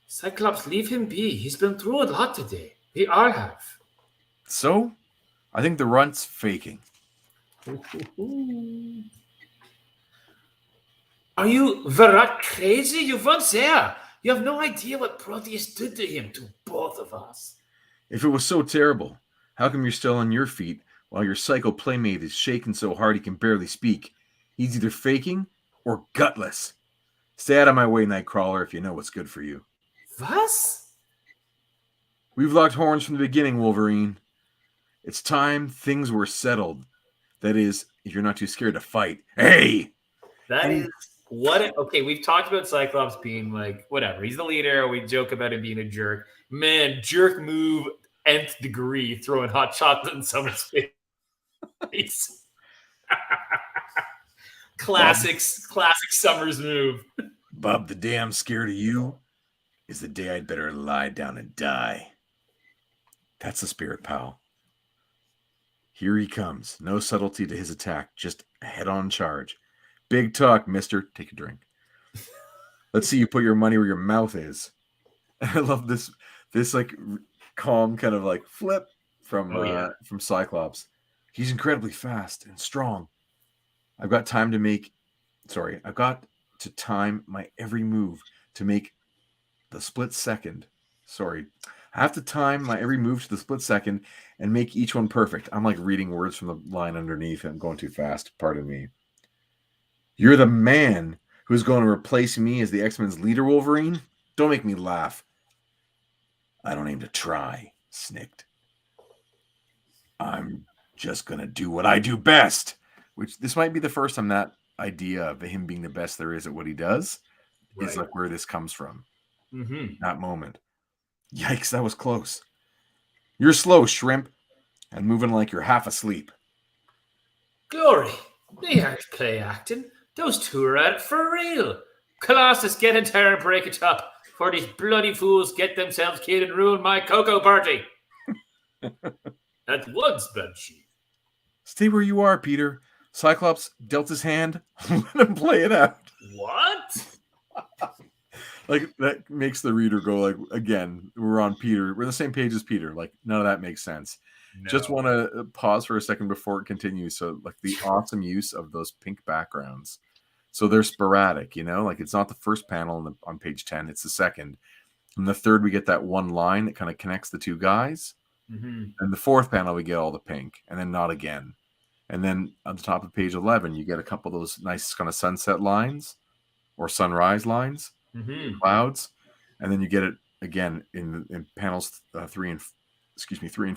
Cyclops, leave him be. He's been through a lot today. We all have. So, I think the runt's faking. Are you Verat crazy? You weren't there. You have no idea what Proteus did to him, to both of us. If it was so terrible, how come you're still on your feet while your psycho playmate is shaking so hard he can barely speak? He's either faking or gutless. Stay out of my way, Nightcrawler, if you know what's good for you. Was? We've locked horns from the beginning, Wolverine. It's time things were settled. That is, if you're not too scared to fight. Hey! That is what... Okay, we've talked about Cyclops being like, whatever. He's the leader. We joke about him being a jerk. Man, jerk move, nth degree, throwing hot chocolate in someone's face. Classic Summers move. Bob, the day I'm scared of you is the day I'd better lie down and die. That's the spirit, pal. Here he comes. No subtlety to his attack, just a head-on charge. Big talk, mister. Take a drink. Let's see you put your money where your mouth is. I love this like calm kind of like flip from Cyclops. He's incredibly fast and strong. I've got to time my every move to make the split second. I have to time my every move to the split second and make each one perfect. I'm like reading words from the line underneath. I'm going too fast. Pardon me. You're the man who's going to replace me as the X-Men's leader, Wolverine? Don't make me laugh. I don't aim to try, snicked. I'm just going to do what I do best. Which this might be the first time that idea of him being the best there is at what he does is like where this comes from. Mm-hmm. That moment. Yikes, that was close. You're slow, shrimp, and moving like you're half asleep. Glory, they aren't play acting. Those two are at it for real. Colossus, get in there and break it up before these bloody fools get themselves killed and ruin my cocoa party. At once, Banshee. Stay where you are, Peter. Cyclops dealt his hand. Let him play it out. What? Like, that makes the reader go, like, again, we're on Peter. We're on the same page as Peter. Like, none of that makes sense. No. Just want to pause for a second before it continues. So, like, the awesome use of those pink backgrounds. So they're sporadic, you know? Like, it's not the first panel on page 10. It's the second. And the third, we get that one line that kind of connects the two guys. Mm-hmm. And the fourth panel, we get all the pink. And then not again. And then on the top of page 11, you get a couple of those nice kind of sunset lines or sunrise lines. Mm-hmm. Clouds, and then you get it again in panels 3 and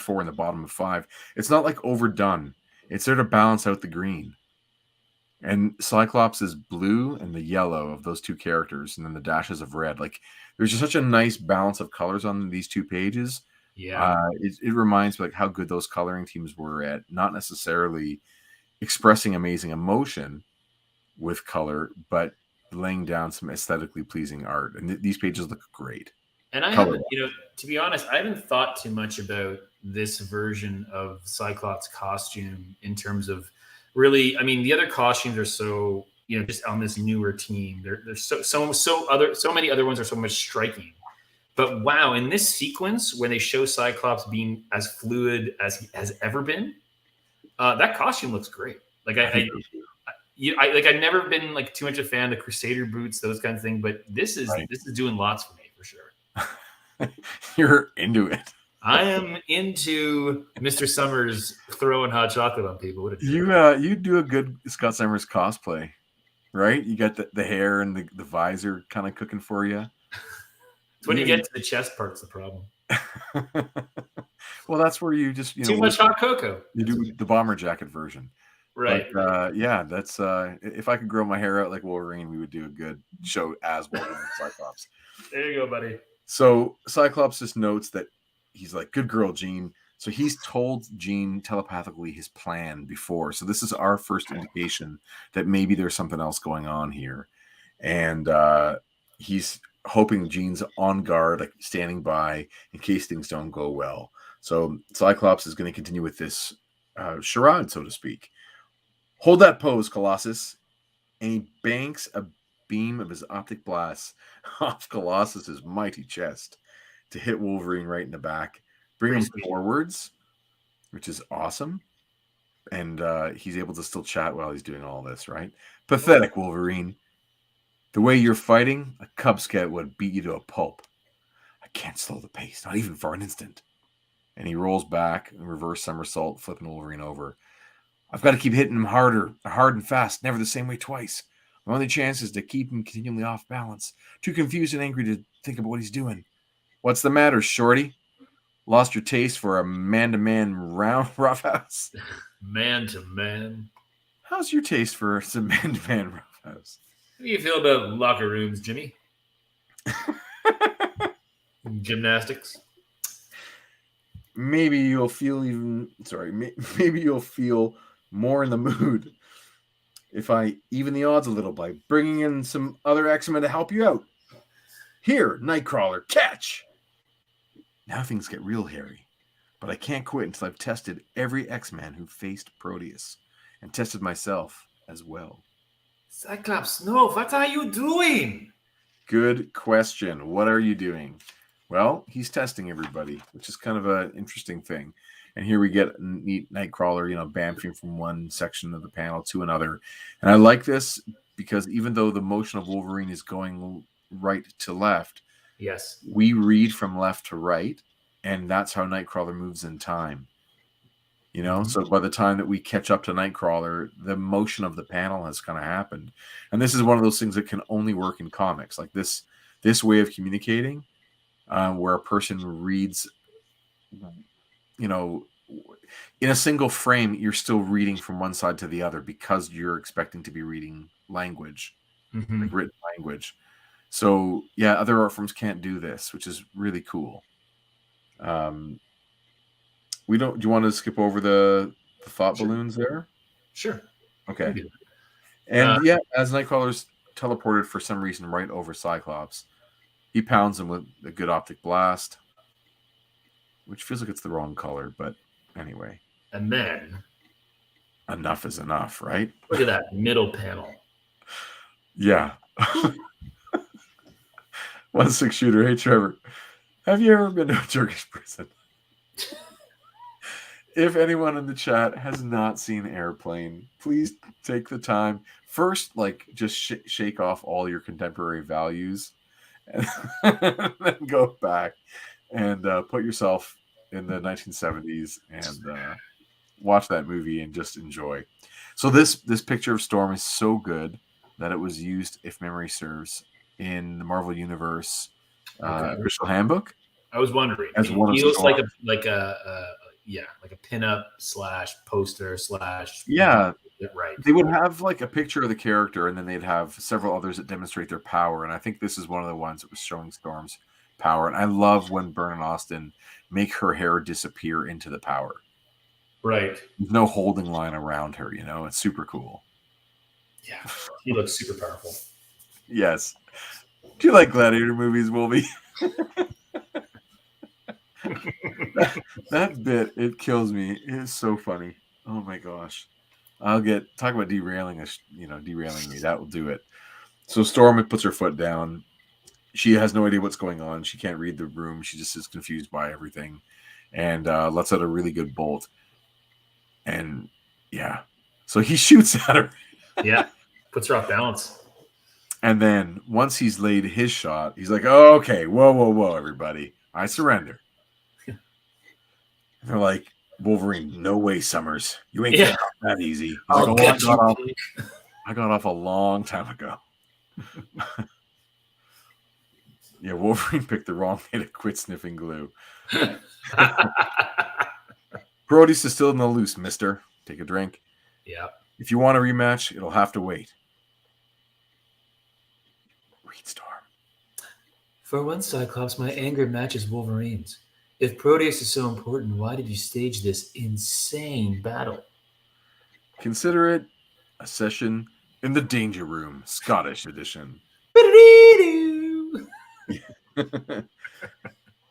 4 in the bottom of 5. It's not like overdone. It's there to balance out the green. And Cyclops is blue and the yellow of those two characters, and then the dashes of red. Like, there's just such a nice balance of colors on these two pages. Yeah. It reminds me like how good those coloring teams were at not necessarily expressing amazing emotion with color, but laying down some aesthetically pleasing art. And these pages look great. And I haven't, to be honest, I haven't thought too much about this version of Cyclops' costume in terms of really. I mean, the other costumes are so, just on this newer team. There's so many other ones are so much striking. But wow, in this sequence when they show Cyclops being as fluid as he has ever been, that costume looks great. Like I've never been like too much a fan of the Crusader boots, those kinds of things. But this is doing lots for me for sure. You're into it. I am into Mr. Summers throwing hot chocolate on people. You do a good Scott Summers cosplay, right? You got the hair and the visor kind of cooking for you. It's when you get to the chest part's the problem. Well, that's where you just too much hot cocoa. You do the bomber jacket version, right? But, yeah, that's if I could grow my hair out like Wolverine, we would do a good show as Wolverine and Cyclops. There you go, buddy. So Cyclops just notes that he's like, "Good girl, Jean." So he's told Jean telepathically his plan before. So this is our first indication that maybe there's something else going on here, and he's hoping Jean's on guard, like standing by in case things don't go well. So Cyclops is going to continue with this charade, so to speak. Hold that pose, Colossus. And he banks a beam of his optic blast off Colossus's mighty chest to hit Wolverine right in the back, bring him forwards, which is awesome. And he's able to still chat while he's doing all this, right? Pathetic, Wolverine. The way you're fighting, a Cub Scout would beat you to a pulp. I can't slow the pace, not even for an instant. And he rolls back and reverse somersault, flipping Wolverine over. I've got to keep hitting him hard and fast, never the same way twice. My only chance is to keep him continually off balance. Too confused and angry to think about what he's doing. What's the matter, Shorty? Lost your taste for a man-to-man roughhouse? Man-to-man? How's your taste for some man-to-man roughhouse? How do you feel about locker rooms, Jimmy? Gymnastics? Maybe you'll feel more in the mood if I even the odds a little by bringing in some other X-Men to help you out. Here, Nightcrawler, catch! Now things get real hairy, but I can't quit until I've tested every X-Man who faced Proteus and tested myself as well. Cyclops, no, what are you doing? Good question. What are you doing? Well, he's testing everybody, which is kind of an interesting thing. And here we get neat Nightcrawler, bamfing from one section of the panel to another. And I like this because even though the motion of Wolverine is going right to left, yes, we read from left to right, and that's how Nightcrawler moves in time. So by the time that we catch up to Nightcrawler, the motion of the panel has kind of happened. And this is one of those things that can only work in comics, like this way of communicating, where a person reads, in a single frame, you're still reading from one side to the other because you're expecting to be reading language, like written language. So yeah, other art forms can't do this, which is really cool. Do you want to skip over the thought balloons there? Sure. Okay. And as Nightcrawler's teleported for some reason right over Cyclops, he pounds him with a good optic blast, which feels like it's the wrong color, but anyway. And then enough is enough, right? Look at that middle panel. Yeah. 1-6 shooter. Hey, Trevor, have you ever been to a Turkish prison? If anyone in the chat has not seen Airplane, please take the time. First, just shake off all your contemporary values and then go back and put yourself in the 1970s and watch that movie and just enjoy. So this picture of Storm is so good that it was used, if memory serves, in the Marvel Universe official handbook. I was wondering. As one of he looks Storm. like a pinup / poster / Yeah, Right. They would have like a picture of the character, and then they'd have several others that demonstrate their power. And I think this is one of the ones that was showing Storm's power. And I love when Byrne and Austin make her hair disappear into the power. Right. There's no holding line around her, you know? It's super cool. Yeah. He looks super powerful. Yes. Do you like gladiator movies, Wolvie? that bit, it kills me. It is so funny. Oh my gosh. Talk about derailing me. That will do it. So Storm puts her foot down. She has no idea what's going on. She can't read the room. She just is confused by everything, and lets out a really good bolt. And yeah, so he shoots at her. Yeah, puts her off balance. And then once he's laid his shot, he's like, "Oh, okay, whoa, everybody, I surrender." They're like, "Wolverine, no way, Summers. You ain't getting off that easy." He's like, I got off a long time ago. Yeah, Wolverine picked the wrong way to quit sniffing glue. PROTEUS is still in the loose, mister. Take a drink. Yeah. If you want a rematch, it'll have to wait. Read Storm. For one, Cyclops, my anger matches Wolverine's. If PROTEUS is so important, why did you stage this insane battle? Consider it a session in the Danger Room, Scottish edition.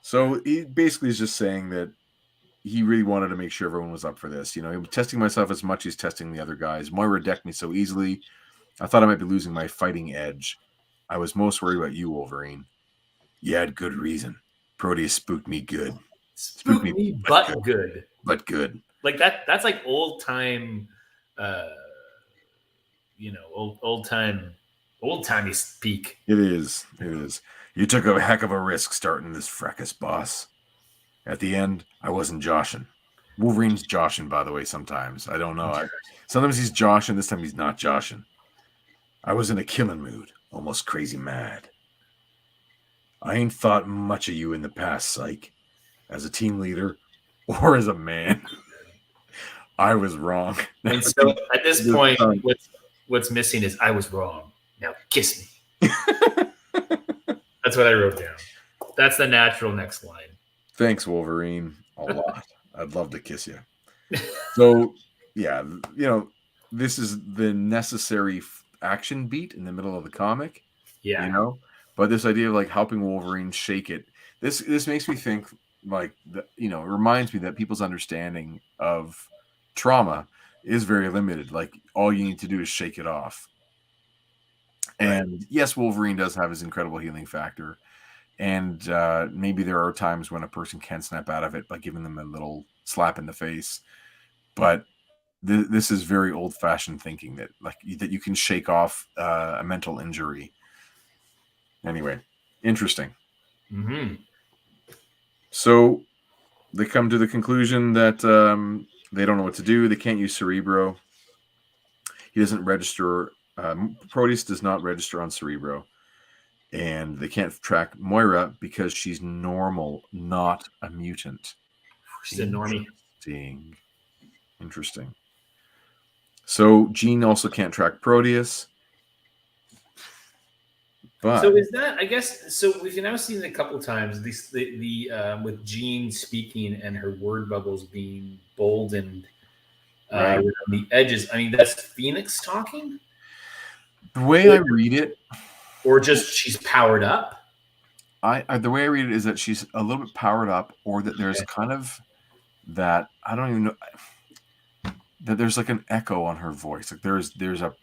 So he basically is just saying that he really wanted to make sure everyone was up for this. You know, he was testing myself as much as testing the other guys. Moira decked me so easily. I thought I might be losing my fighting edge. I was most worried about you, Wolverine. You had good reason. PROTEUS spooked me good. Spooked me but good. But good. Like that's like old time old timey speak. It is. You took a heck of a risk starting this fracas, boss. At the end, I wasn't joshing. Wolverine's joshing, by the way, sometimes. I don't know. Sometimes he's joshing, this time he's not joshing. I was in a killing mood, almost crazy mad. I ain't thought much of you in the past, Psych. As a team leader or as a man. I was wrong. And so at this point, what's missing is I was wrong. Now kiss me. That's what I wrote down. That's the natural next line. Thanks, Wolverine. A lot. I'd love to kiss you. So, yeah, you know, this is the necessary action beat in the middle of the comic. Yeah. You know? But this idea of like helping Wolverine shake it, this makes me think like, it reminds me that people's understanding of trauma is very limited. Like all you need to do is shake it off. And yes, Wolverine does have his incredible healing factor. And maybe there are times when a person can snap out of it by giving them a little slap in the face. But this is very old-fashioned thinking that you can shake off a mental injury. Anyway, interesting. Mm-hmm. So they come to the conclusion that they don't know what to do. They can't use Cerebro. He doesn't register. PROTEUS does not register on Cerebro. And they can't track Moira because she's normal, not a mutant. She's a normie. Interesting. So Jean also can't track PROTEUS. But so is that, I guess, so we've now seen it a couple of times, with Jean speaking and her word bubbles being bold and on the edges. I mean, that's Phoenix talking? The way I read it, or just she's powered up. The way I read it is that she's a little bit powered up, or that there's kind of that, I don't even know, that there's like an echo on her voice. Like there's a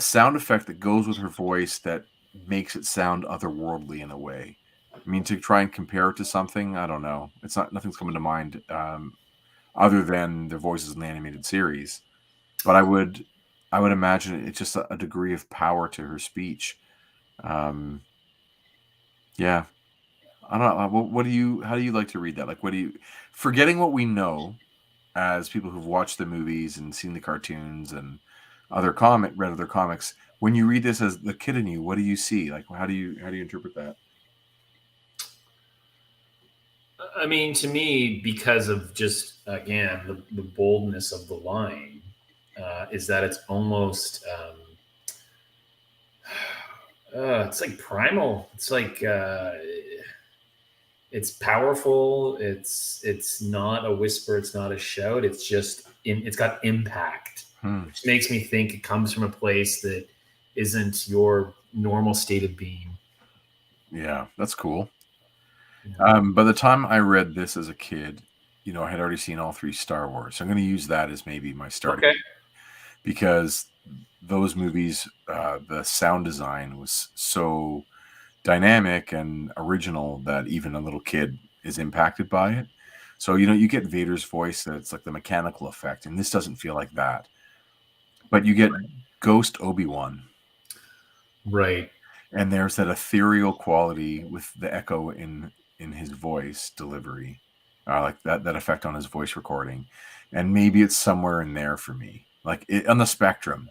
sound effect that goes with her voice that makes it sound otherworldly in a way. I mean, to try and compare it to something, I don't know. Nothing's coming to mind other than their voices in the animated series. But I would imagine it's just a degree of power to her speech. Yeah. I don't know. How do you like to read that? Like, forgetting what we know as people who've watched the movies and seen the cartoons and read other comics, when you read this as the kid in you, what do you see? Like, how do you interpret that? I mean, to me, because of just, again, the boldness of the line, is that it's almost it's like primal. It's like it's powerful. It's not a whisper. It's not a shout. It's just it's got impact, which makes me think it comes from a place that isn't your normal state of being. Yeah, that's cool. By the time I read this as a kid, I had already seen all 3 Star Wars. So I'm going to use that as maybe my starting point, because those movies, the sound design was so dynamic and original that even a little kid is impacted by it. So, you get Vader's voice, that's like the mechanical effect, and this doesn't feel like that. But you get Ghost Obi-Wan. Right. And there's that ethereal quality with the echo in his voice delivery, like that effect on his voice recording. And maybe it's somewhere in there for me, like on the spectrum.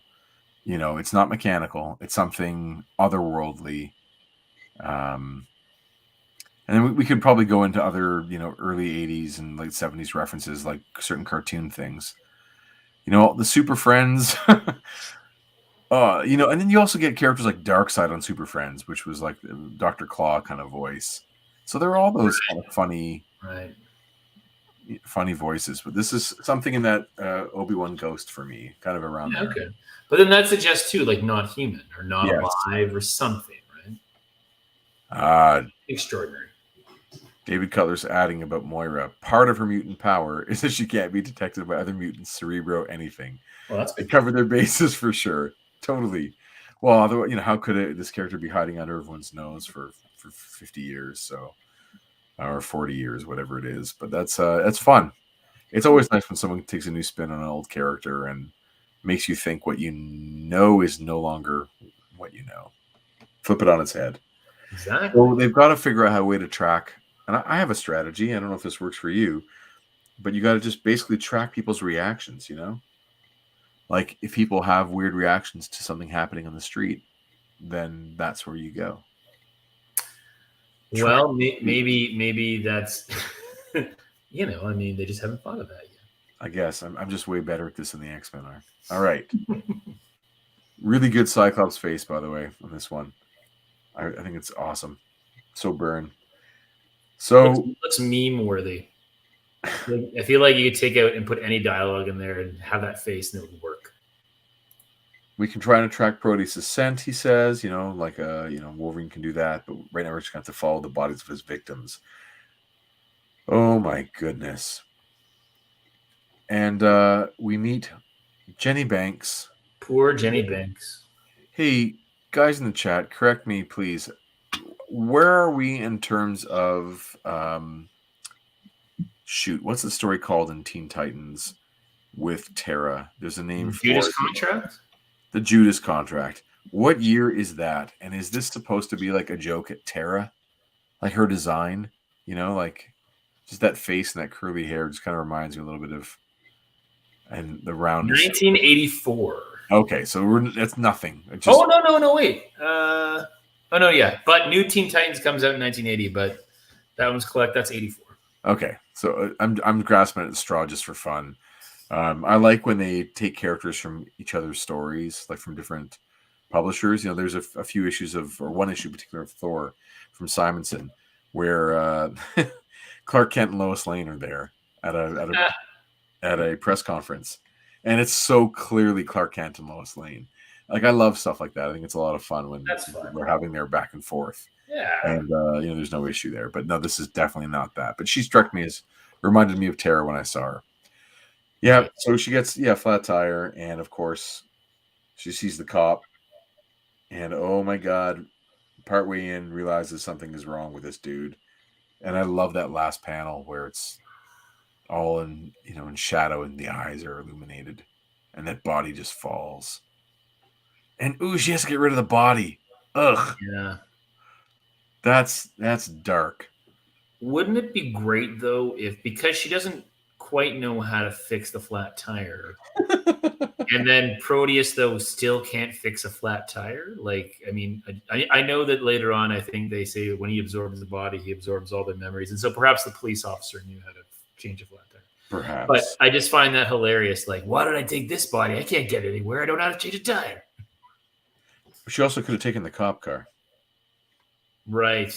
It's not mechanical. It's something otherworldly. And then we could probably go into other, early 80s and late 70s references, like certain cartoon things. The Super Friends. And then you also get characters like Darkseid on Super Friends, which was like Dr. Claw kind of voice. So there are all those kind of funny voices. But this is something in that Obi-Wan Ghost for me, kind of around there. Okay. But then that suggests too, like not human or not alive or something, right? Extraordinary. David Cutler's adding about Moira. Part of her mutant power is that she can't be detected by other mutants, Cerebro, anything. Well, that's they cover their bases for sure. Totally. Well, otherwise, how could this character be hiding under everyone's nose for 50 years, so, or 40 years, whatever it is? But that's fun. It's always nice when someone takes a new spin on an old character and makes you think what you know is no longer what you know. Flip it on its head. Exactly. Well, they've got to figure out a way to track. And I have a strategy. I don't know if this works for you, but you got to just basically track people's reactions, Like if people have weird reactions to something happening on the street, then that's where you go. Well, maybe that's, they just haven't thought of that yet. I guess I'm just way better at this than the X-Men are. All right. Really good Cyclops face, by the way, on this one. I think it's awesome. So burn. So looks meme worthy. I feel like you could take out and put any dialogue in there and have that face and it would work. We can try to track Proteus' scent, he says, like Wolverine can do that, but right now we're just going to have to follow the bodies of his victims. Oh my goodness. And we meet Jenny Banks. Poor Jenny Banks. Hey, guys in the chat, correct me, please. Where are we in terms of what's the story called in Teen Titans with Tara? There's a name for Judas Contract? The Judas Contract. What year is that? And is this supposed to be like a joke at Tara? Like her design? Like just that face and that curly hair just kind of reminds me a little bit of, and the round 1984. Okay, so that's nothing. No, wait. But New Teen Titans comes out in 1980, but that one's that's 84. Okay, so I'm grasping at the straw just for fun. I like when they take characters from each other's stories, like from different publishers. There's a few issues or one issue in particular of Thor from Simonson, where Clark Kent and Lois Lane are there at a press conference, and it's so clearly Clark Kent and Lois Lane. Like I love stuff like that. I think it's a lot of fun when we're having their back and forth. Yeah, and there's no issue there. But no, this is definitely not that. But she reminded me of Tara when I saw her. Yeah, so she gets flat tire, and of course she sees the cop, and oh my god, partway in realizes something is wrong with this dude. And I love that last panel where it's all in in shadow and the eyes are illuminated, and that body just falls. And she has to get rid of the body. Ugh. Yeah. That's dark. Wouldn't it be great though because she doesn't quite know how to fix the flat tire, and then Proteus though still can't fix a flat tire? Like, I know that later on, I think they say when he absorbs the body, he absorbs all the memories, and so perhaps the police officer knew how to change a flat tire. Perhaps. But I just find that hilarious. Like, why did I take this body? I can't get anywhere. I don't know how to change a tire. She also could have taken the cop car. Right.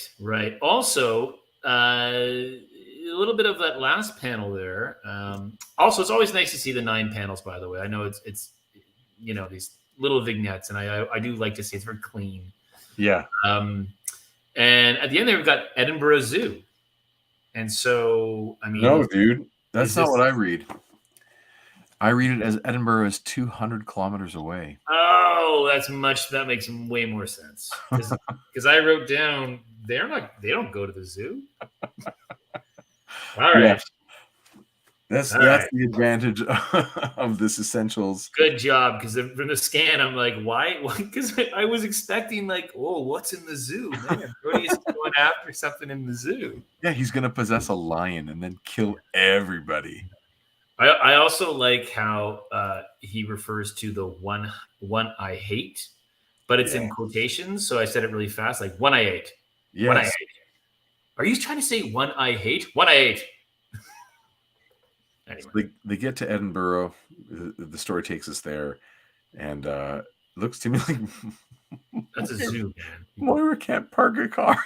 Also, a little bit of that last panel there. Also, it's always nice to see the 9 panels. By the way, I know it's these little vignettes, and I do like to see it's very clean. Yeah. And at the end there, we've got Edinburgh Zoo, and so I mean, no, dude, that's not what I read. I read it as Edinburgh is 200 kilometers away. Oh, that makes way more sense. Because I wrote down they don't go to the zoo. All right. Yeah. That's the advantage of this essentials. Good job, because from the scan, I'm like, why? Because I was expecting like, oh, what's in the zoo? Man, Proteus is going after something in the zoo. Yeah, he's gonna possess a lion and then kill everybody. I also like how he refers to the one I hate, but it's in quotations. So I said it really fast, like one I ate. Yes. One I hate. Are you trying to say one I hate? One I ate. Anyway. So they get to Edinburgh. The story takes us there, and it looks to me like that's a zoo, man. Moira can't park a car.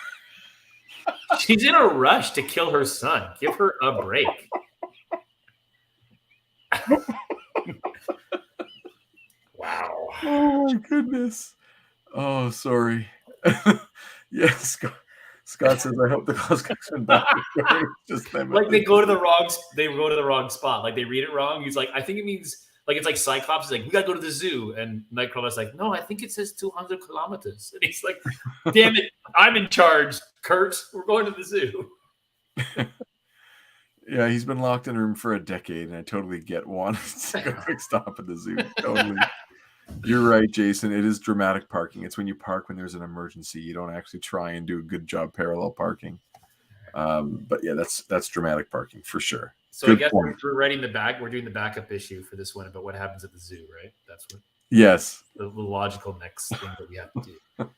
She's in a rush to kill her son. Give her a break. Wow. Oh my goodness. Oh, sorry. Yes. Scott says, "I hope the class comes back." Just like they go to the wrong spot. Like they read it wrong. He's like, I think it means like it's like Cyclops is like, we gotta go to the zoo, and Nightcrawler's like, no, I think it says 200 kilometers. And he's like, damn it, I'm in charge, Kurt. We're going to the zoo. Yeah, he's been locked in a room for a decade, and I totally get wanting to take a quick stop at the zoo. Totally. You're right, Jason. It is dramatic parking. It's when you park when there's an emergency. You don't actually try and do a good job parallel parking. But yeah, that's dramatic parking for sure. So good I guess point. We're writing the back. We're doing the backup issue for this one about what happens at the zoo, right? That's what. Yes. The logical next thing that we have to do.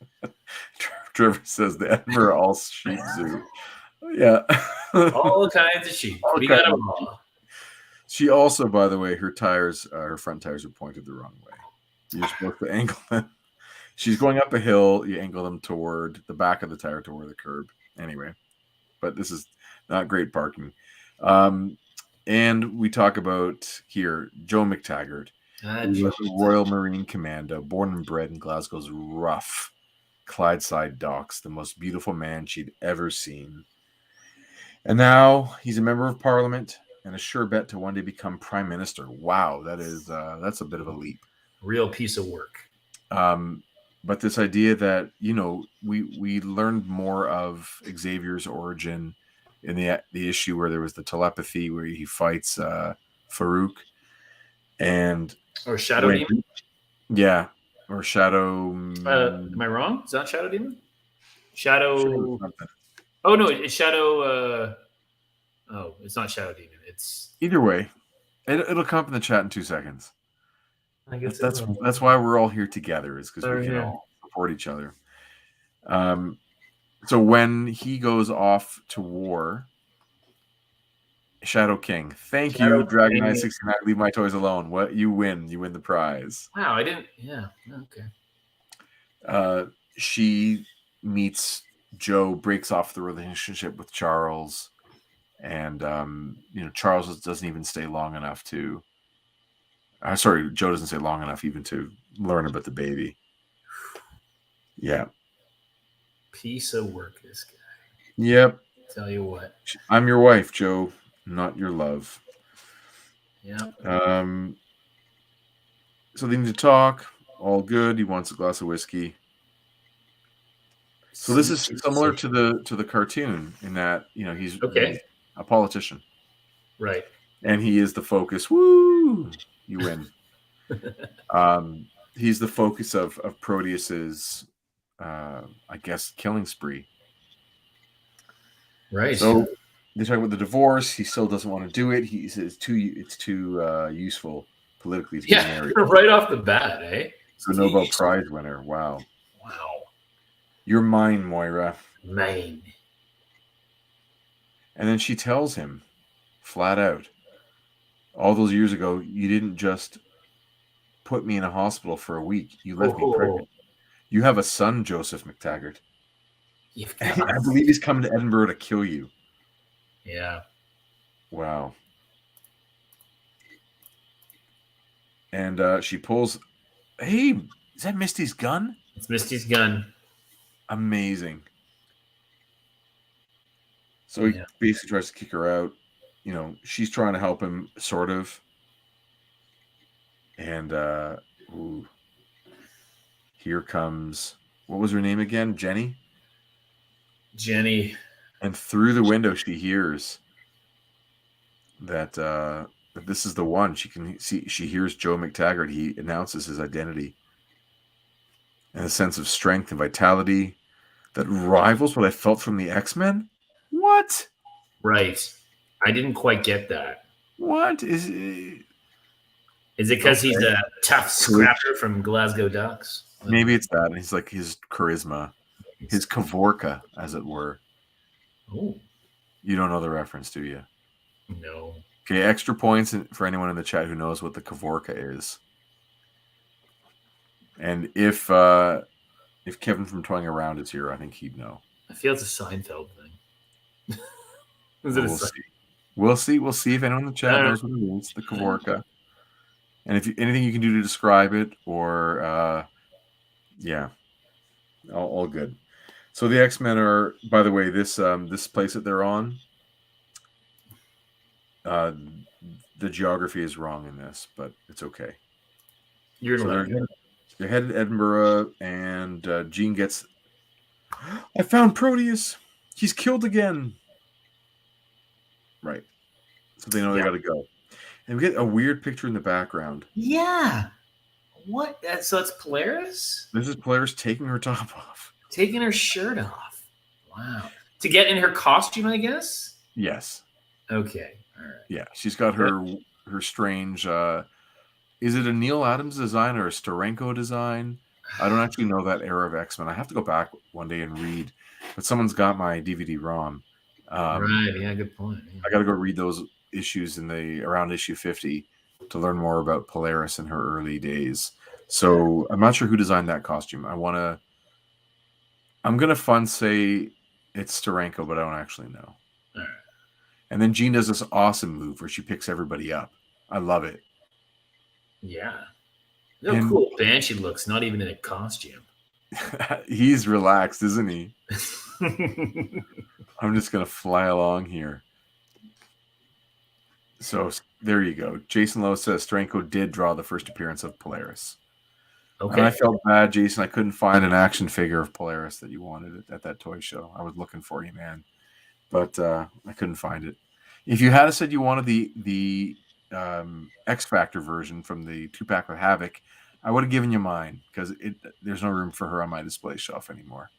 Trevor says the Edinburgh all sheep zoo. Yeah. All kinds of sheep. We got them all. She also, by the way, her front tires are pointed the wrong way. You're supposed to angle them. She's going up a hill. You angle them toward the back of the tire, toward the curb. Anyway, but this is not great parking. And we talk about here Joe McTaggart, who was a Royal Marine Commando, born and bred in Glasgow's rough Clydeside docks, the most beautiful man she'd ever seen. And now he's a member of Parliament and a sure bet to one day become Prime Minister. Wow, that's a bit of a leap. Real piece of work. But this idea that, we learned more of Xavier's origin in the issue where there was the telepathy where he fights Farouk and or Shadow Demon. Yeah, or Shadow. Am I wrong? Is that Shadow Demon? Shadow. Oh no, it's Shadow. Oh, it's not Shadow Demon. It's either way. It'll come up in the chat in 2 seconds. I guess that's why we're all here together, is because we can all support each other. So when he goes off to war, Shadow King, thank you, Dragon Eye 69. Leave my toys alone. What you win the prize. Wow, I didn't. Yeah, okay. She meets Joe, breaks off the relationship with Charles, and Charles doesn't even stay long enough to. Joe doesn't stay long enough even to learn about the baby. Yeah. Piece of work, this guy. Yep. Tell you what. I'm your wife, Joe, not your love. Yeah. So they need to talk. All good. He wants a glass of whiskey. So this is similar to the cartoon in that, he's a politician. Right. And he is the focus. Woo! You win. He's the focus of Proteus's I guess killing spree. Right. So they talk about the divorce. He still doesn't want to do it. He says it's too useful politically to get married. Right off the bat, eh? So Nobel Prize winner. Wow. You're mine, Moira. Mine. And then she tells him flat out, all those years ago, you didn't just put me in a hospital for a week. You left me Oh, pregnant. You have a son, Joseph McTaggart. you've I got believe he's coming to Edinburgh to kill you. yeah. Wow. And she pulls. Hey, is that Misty's gun? It's Misty's gun. Amazing. So he basically tries to kick her out. You know, she's trying to help him, sort of. And here comes, what was her name again? Jenny? Jenny. And through the window, she hears that this is the one. She can see. She hears Joe McTaggart. He announces his identity, and a sense of strength and vitality that rivals what I felt from the X-Men. What? Right. I didn't quite get that. What is? Is it because he's a tough scrapper from Glasgow Ducks? Maybe it's that. He's like his charisma, his Kavorka, as it were. Oh, You don't know the reference, do you? no. Okay, extra points for anyone in the chat who knows what the Kavorka is. And if Kevin from Toying Around is here, I think he'd know. I feel it's a Seinfeld thing. We'll see. We'll see if anyone in the chat knows what it is. The Kavorka. And if anything you can do to describe it, or yeah, all good. So the X-Men are, by the way, this place that they're on. The geography is wrong in this, but it's okay. They're headed to Edinburgh, and Jean gets. I found Proteus. He's killed again. Right. So they know they got to go. And we get a weird picture in the background. Yeah. What? So it's Polaris? This is Polaris taking her top off. Taking her shirt off. Wow. To get in her costume, I guess? Yes. Okay. All right. Yeah. She's got her strange... is it a Neil Adams design or a Steranko design? I don't actually know that era of X-Men. I have to go back one day and read. But someone's got my DVD-ROM. Right. Yeah, good point. Yeah. I got to go read those issues around issue 50 to learn more about Polaris in her early days. So I'm not sure who designed that costume. I'm gonna say it's Steranko, but I don't actually know. All right. And then Jean does this awesome move where she picks everybody up. I love it. Yeah. Look how cool Banshee looks, not even in a costume. He's relaxed, isn't he? I'm just gonna fly along here. So there you go. Jason Lowe says Steranko did draw the first appearance of Polaris. Okay. And I felt bad, Jason. I couldn't find an action figure of Polaris that you wanted at that toy show. I was looking for you, man, but I couldn't find it. If you had said you wanted the X Factor version from the 2-pack with Havoc, I would have given you mine because there's no room for her on my display shelf anymore.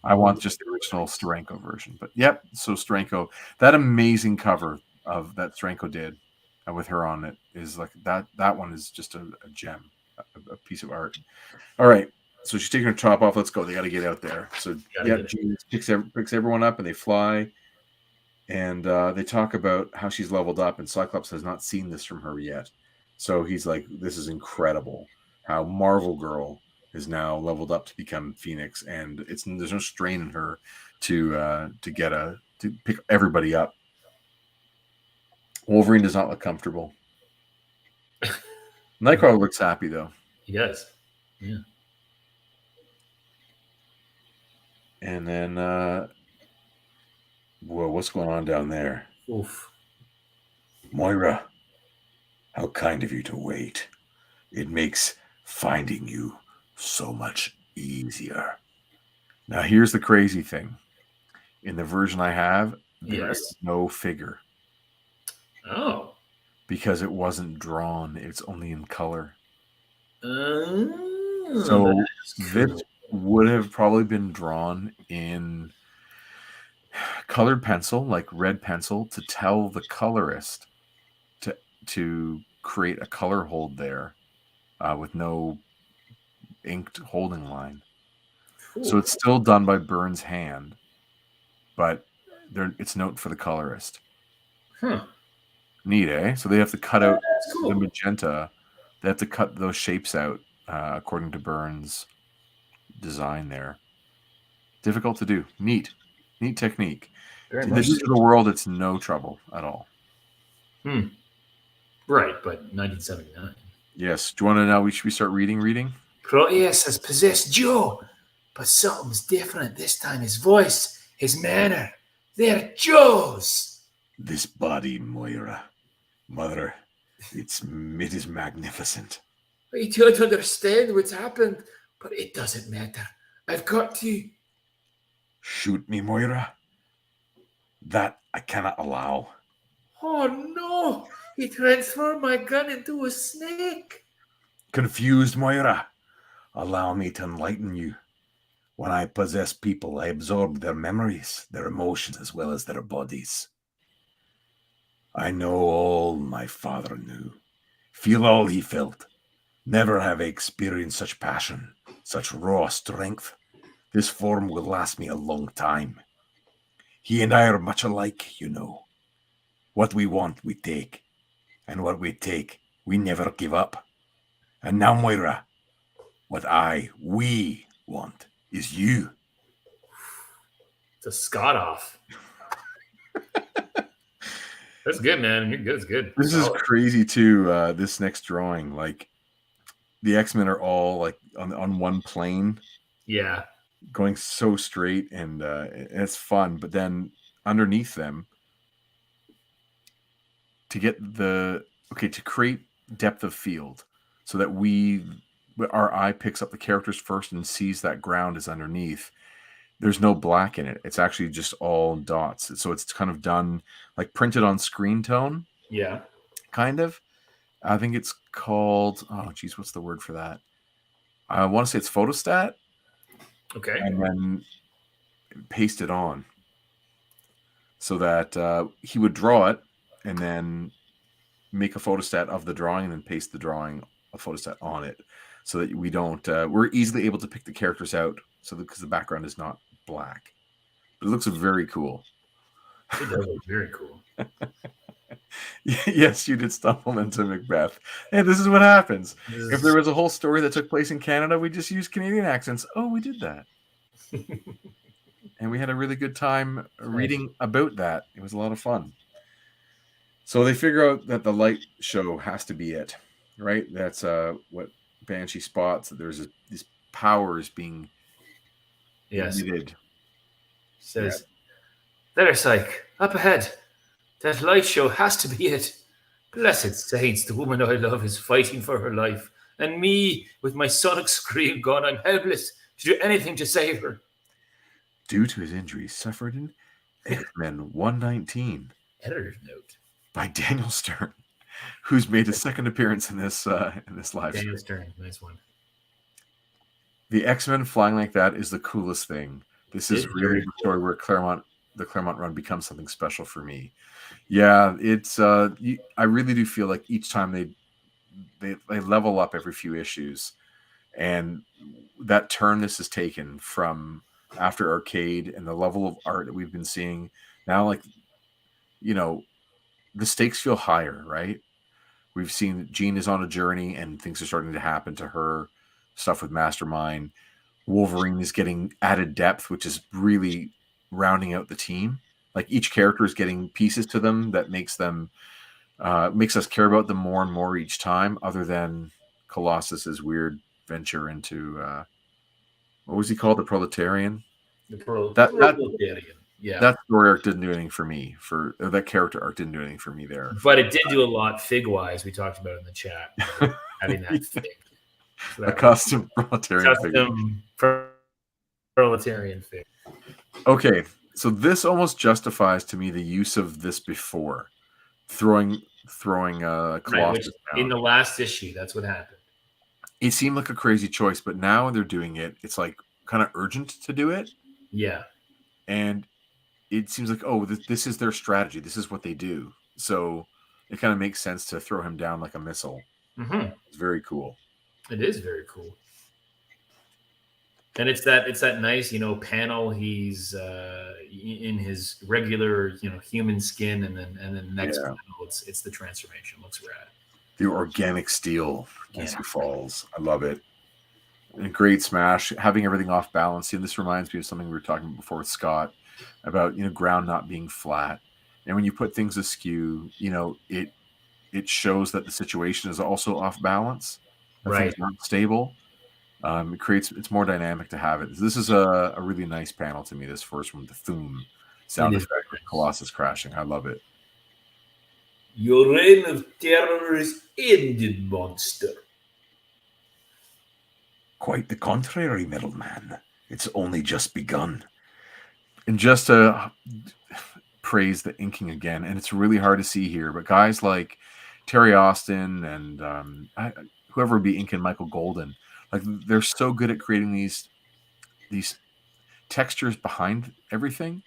I want just the original Steranko version. But yep, so Steranko, that amazing cover of that Steranko did with her on it is like that one is just a gem, a piece of art. All right, so she's taking her top off. Let's go. They got to get out there. So Jean picks everyone up and they fly, and they talk about how she's leveled up, and Cyclops has not seen this from her yet. So he's like, "This is incredible. How Marvel Girl is now leveled up to become Phoenix, and there's no strain in her to pick everybody up." Wolverine does not look comfortable. Nightcrawler looks happy, though. He does. Yeah. And then, whoa, what's going on down there? Oof. Moira, how kind of you to wait. It makes finding you so much easier. Now, here's the crazy thing. In the version I have, there's no figure. Oh. Because it wasn't drawn. It's only in color. So cool. This would have probably been drawn in colored pencil, like red pencil, to tell the colorist to create a color hold there with no inked holding line. Cool. So it's still done by Byrne's hand, but it's note for the colorist. Huh. Neat, eh? So they have to cut out That's the cool. magenta. They have to cut those shapes out according to Burns' design there. Difficult to do. Neat technique. Very In the much so. digital world, it's no trouble at all. Right, but 1979. Yes. Do you want to know? Should we start reading? Proteus has possessed Joe, but something's different this time. His voice, his manner, they're Joe's. This body, Moira, mother, it is magnificent. I don't understand what's happened, but it doesn't matter. I've got to. Shoot me, Moira. That I cannot allow. Oh no! He transformed my gun into a snake. Confused, Moira. Allow me to enlighten you. When I possess people, I absorb their memories, their emotions, as well as their bodies. I know all my father knew, feel all he felt. Never have I experienced such passion, such raw strength. This form will last me a long time. He and I are much alike, you know. What we want, we take. And what we take, we never give up. And now, Moira, what we want is you. It's a Scott off. That's good, man. You're good. It's good. This is crazy too. This next drawing, like the X-Men are all like on one plane. Yeah. Going so straight, and it's fun. But then underneath them, to create depth of field, so that our eye picks up the characters first and sees that ground is underneath. There's no black in it. It's actually just all dots. So it's kind of done like printed on screen tone. Yeah. Kind of. I think it's called, what's the word for that? I want to say it's photostat. Okay. And then paste it on. So that he would draw it and then make a photostat of the drawing and then paste the drawing, a photostat on it. So that we don't, we're easily able to pick the characters out. So because the background is not black. But it looks very cool. It does look very cool. Yes, you did stumble into Macbeth. Hey, this is what happens. If there was a whole story that took place in Canada, we just used Canadian accents. Oh, we did that. And we had a really good time reading about that. It was a lot of fun. So they figure out that the light show has to be it, right? That's what Banshee spots. That there's these powers being emitted. Says, there's like, up ahead. That light show has to be it. Blessed saints, the woman I love is fighting for her life. And me, with my sonic scream gone, I'm helpless to do anything to save her. Due to his injuries suffered in X-Men 119. Editor's note. By Daniel Stern, who's made a second appearance in this live Daniel Stern, nice one. The X-Men flying like that is the coolest thing. This is really the story where the Claremont run becomes something special for me. Yeah, it's I really do feel like each time they level up every few issues, and that turn this has taken from after Arcade and the level of art that we've been seeing now, like, you know, the stakes feel higher, right? We've seen Jean is on a journey and things are starting to happen to her, stuff with Mastermind. Wolverine is getting added depth, which is really rounding out the team. Like each character is getting pieces to them that makes us care about them more and more each time, other than Colossus's weird venture into what was he called? The Proletarian? Proletarian. Yeah. That story arc didn't do anything for me. That character arc didn't do anything for me there. But it did do a lot fig-wise, we talked about in the chat. Having that fig. So a custom proletarian fig. Okay, so this almost justifies to me the use of this before throwing Colossus down. In the last issue, that's what happened. It seemed like a crazy choice, but now they're doing it. It's like kind of urgent to do it. Yeah, and it seems like, oh, this is their strategy. This is what they do. So it kind of makes sense to throw him down like a missile. Mm-hmm. It's very cool. It is very cool. And it's that nice, panel. He's in his regular, human skin, and then the next panel, it's the transformation. Looks rad. The organic steel as he falls. I love it. And a great smash, having everything off balance. And this reminds me of something we were talking about before with Scott about ground not being flat. And when you put things askew, it shows that the situation is also off balance. Right. Things aren't stable. It's more dynamic to have it. This is a really nice panel to me. This first one, the Thum sound effect with Colossus crashing. I love it. Your reign of terror is ended, monster. Quite the contrary, middleman. It's only just begun. And just to praise the inking again, and it's really hard to see here, but guys like Terry Austin and whoever would be inking Michael Golden, like they're so good at creating these textures behind everything,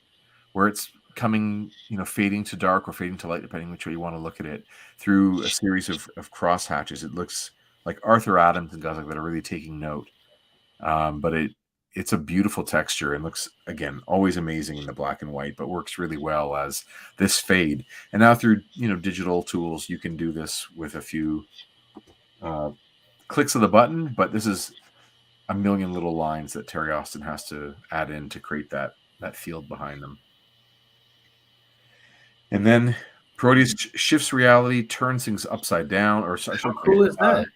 where it's coming, fading to dark or fading to light, depending which way you want to look at it, through a series of cross hatches. It looks like Arthur Adams and guys like that are really taking note. But it's a beautiful texture and looks, again, always amazing in the black and white, but works really well as this fade. And now through digital tools, you can do this with a few clicks of the button, but this is a million little lines that Terry Austin has to add in to create that field behind them. And then Proteus shifts reality, turns things upside down, or how cool is that?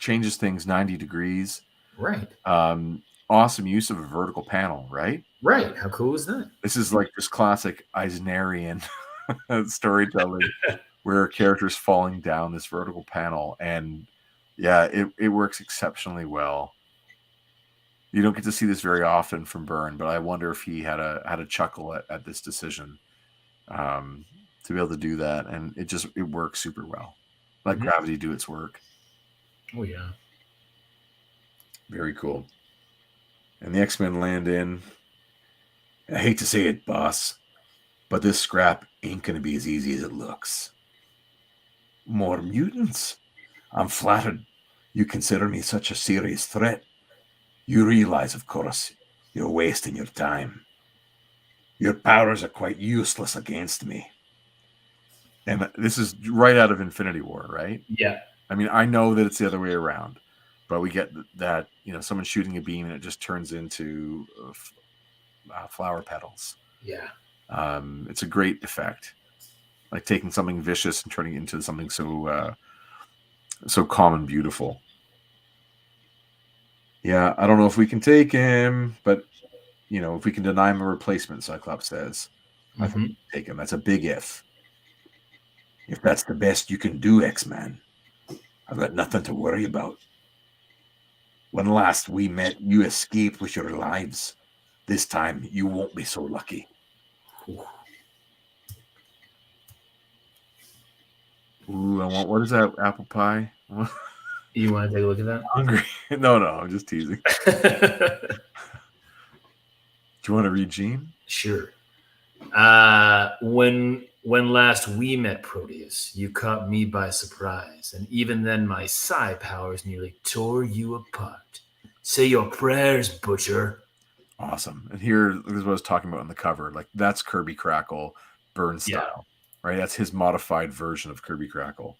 Changes things 90 degrees. Right. Awesome use of a vertical panel, right? Right. How cool is that? This is like this classic Eisnerian storytelling where a character is falling down this vertical panel. And yeah, it works exceptionally well. You don't get to see this very often from Byrne, but I wonder if he had a chuckle at this decision to be able to do that. And it works super well. Let gravity do its work. Oh, yeah. Very cool. And the X-Men land in. I hate to say it, boss, but this scrap ain't going to be as easy as it looks. More mutants? I'm flattered you consider me such a serious threat. You realize, of course, you're wasting your time. Your powers are quite useless against me. And this is right out of Infinity War, right? Yeah. I mean, I know that it's the other way around, but we get that, someone shooting a beam and it just turns into flower petals. Yeah. It's a great effect. Like taking something vicious and turning it into something so calm and beautiful. Yeah, I don't know if we can take him, but, if we can deny him a replacement, Cyclops says, I think we can take him. That's a big if. If that's the best you can do, X-Man, I've got nothing to worry about. When last we met, you escaped with your lives. This time, you won't be so lucky. Ooh, what is that, apple pie? You want to take a look at that? Hungry? No, I'm just teasing. Do you want to read Gene? Sure. When last we met, Proteus, you caught me by surprise, and even then my psi powers nearly tore you apart. Say your prayers, Butcher. Awesome. And here is what I was talking about on the cover. Like, that's Kirby Crackle, Byrne style, right? That's his modified version of Kirby Crackle.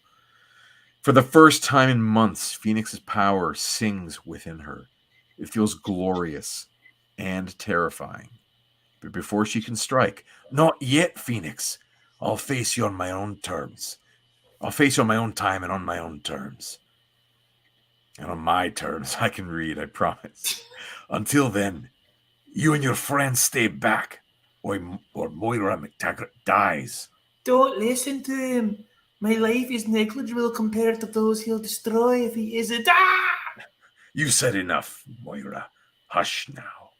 For the first time in months, Phoenix's power sings within her. It feels glorious and terrifying. But before she can strike, not yet, Phoenix. I'll face you on my own terms. I'll face you on my own time and on my own terms. And on my terms, I can read, I promise. Until then, you and your friends stay back, or Moira McTaggart dies. Don't listen to him. My life is negligible compared to those he'll destroy if he isn't. Ah! You said enough, Moira. Hush now.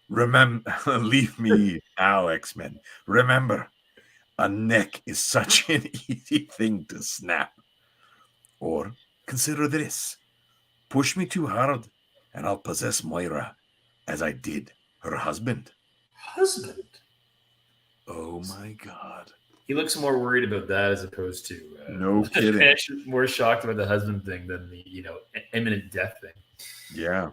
Remember, leave me now, X-Men. Remember, a neck is such an easy thing to snap. Or consider this. Push me too hard, and I'll possess Moira, as I did her husband. Husband? Oh, my God. He looks more worried about that as opposed to... no kidding. More shocked about the husband thing than the, imminent death thing. Yeah.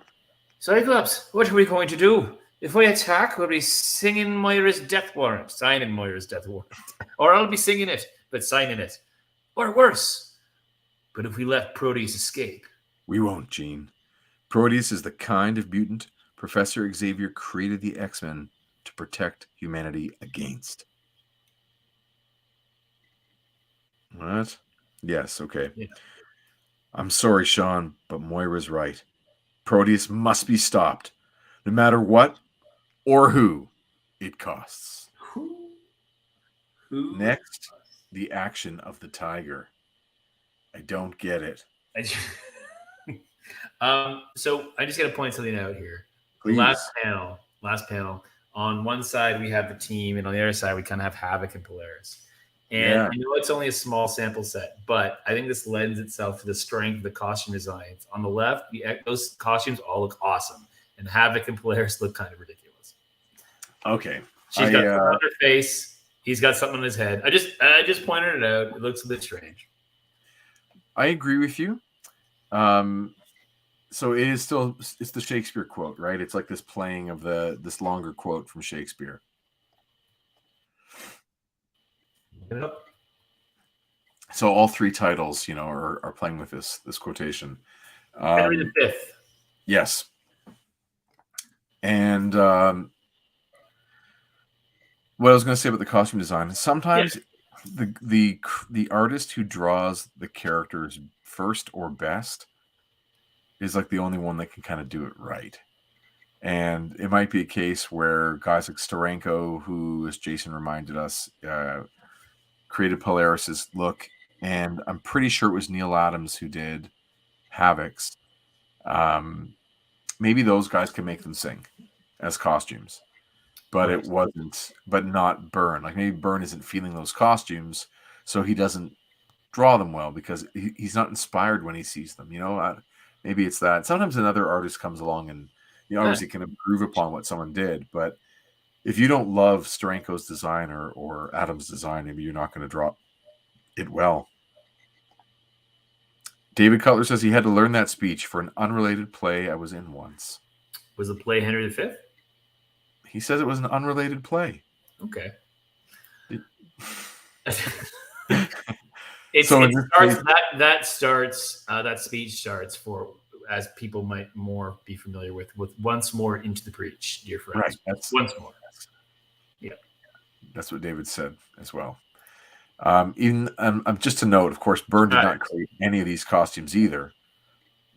Cyclops, what are we going to do? If we attack, we'll be singing Moira's death warrant, signing Moira's death warrant. Or I'll be singing it, but signing it. Or worse. But if we let Proteus escape... We won't, Jean. Proteus is the kind of mutant Professor Xavier created the X-Men to protect humanity against. What? Yes, okay. Yeah. I'm sorry, Sean, but Moira's right. Proteus must be stopped, no matter what or who it costs. Who? Next, the action of the tiger. I don't get it. So I just got to point something out here. Please. Last panel. On one side, we have the team, and on the other side, we kind of have Havoc and Polaris. And I know it's only a small sample set, but I think this lends itself to the strength of the costume designs. On the left, those costumes all look awesome, and Havoc and Polaris look kind of ridiculous. Okay. She's got something on her face. He's got something on his head. I just pointed it out. It looks a bit strange. I agree with you. So it's the Shakespeare quote, right? It's like this playing of this longer quote from Shakespeare. Yep. So all three titles, are playing with this quotation. Henry V. Yes. And what I was going to say about the costume design, sometimes the artist who draws the characters first or best is like the only one that can kind of do it right. And it might be a case where guys like Steranko, who, as Jason reminded us, created Polaris's look, and I'm pretty sure it was Neil Adams who did Havoc's. Maybe those guys can make them sing as costumes, but it wasn't. But not Byrne. Like maybe Byrne isn't feeling those costumes, so he doesn't draw them well because he's not inspired when he sees them. Maybe it's that. Sometimes another artist comes along and obviously can improve upon what someone did, but if you don't love Steranko's design or Adam's design, maybe you're not going to draw it well. David Cutler says he had to learn that speech for an unrelated play I was in once. Was the play Henry V? He says it was an unrelated play. Okay. That speech starts for, as people might more be familiar with once more into the breach, dear friends. Right. That's once more. Yeah. That's what David said as well. Just to note, of course, Byrne did not create any of these costumes either.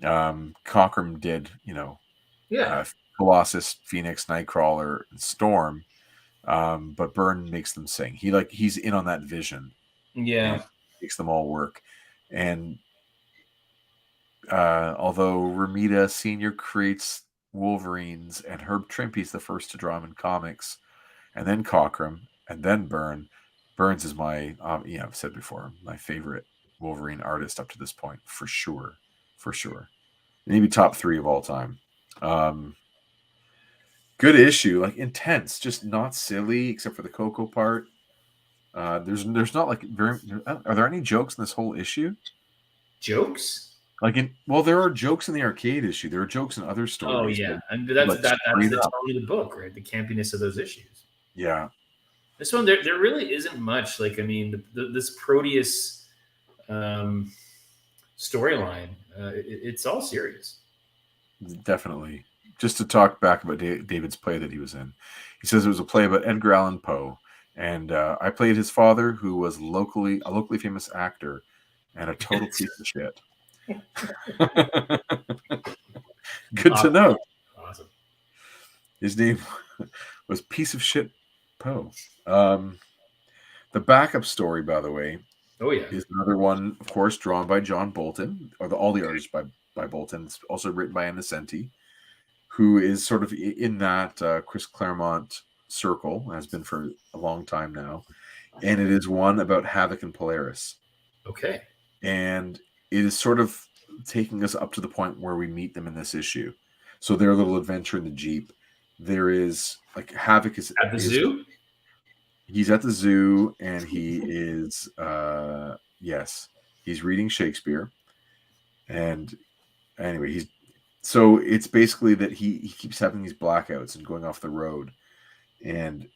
Cockrum did, Colossus, Phoenix, Nightcrawler, and Storm. But Byrne makes them sing. He's in on that vision. Yeah. Makes them all work. And although Romita Sr. creates Wolverines and Herb Trimpe's the first to draw him in comics, and then Cockrum, and then Byrne. Burns is my, I've said before, my favorite Wolverine artist up to this point, for sure. Maybe top 3 of all time. Good issue, like intense, just not silly, except for the Coco part. There's not like very. Are there any jokes in this whole issue? Jokes? There are jokes in the arcade issue. There are jokes in other stories. Oh yeah, and that's the tone of the book, right? The campiness of those issues. Yeah. This one, there really isn't much. This Proteus storyline, it's all serious. Definitely. Just to talk back about David's play that he was in. He says it was a play about Edgar Allan Poe, and I played his father, who was a locally famous actor and a total piece of shit. Good to know. Awesome. His name was Piece of Shit Poe. The backup story, by the way, is another one, of course, drawn by John Bolton, or all the artists by Bolton. It's also written by Innocenti, who is sort of in that Chris Claremont circle, has been for a long time now, and it is one about Havoc and Polaris. Okay. And it is sort of taking us up to the point where we meet them in this issue. So their little adventure in the Jeep. There is Havoc is at the zoo. He's at the zoo, and he is he's reading Shakespeare. And anyway, So it's basically that he keeps having these blackouts and going off the road, and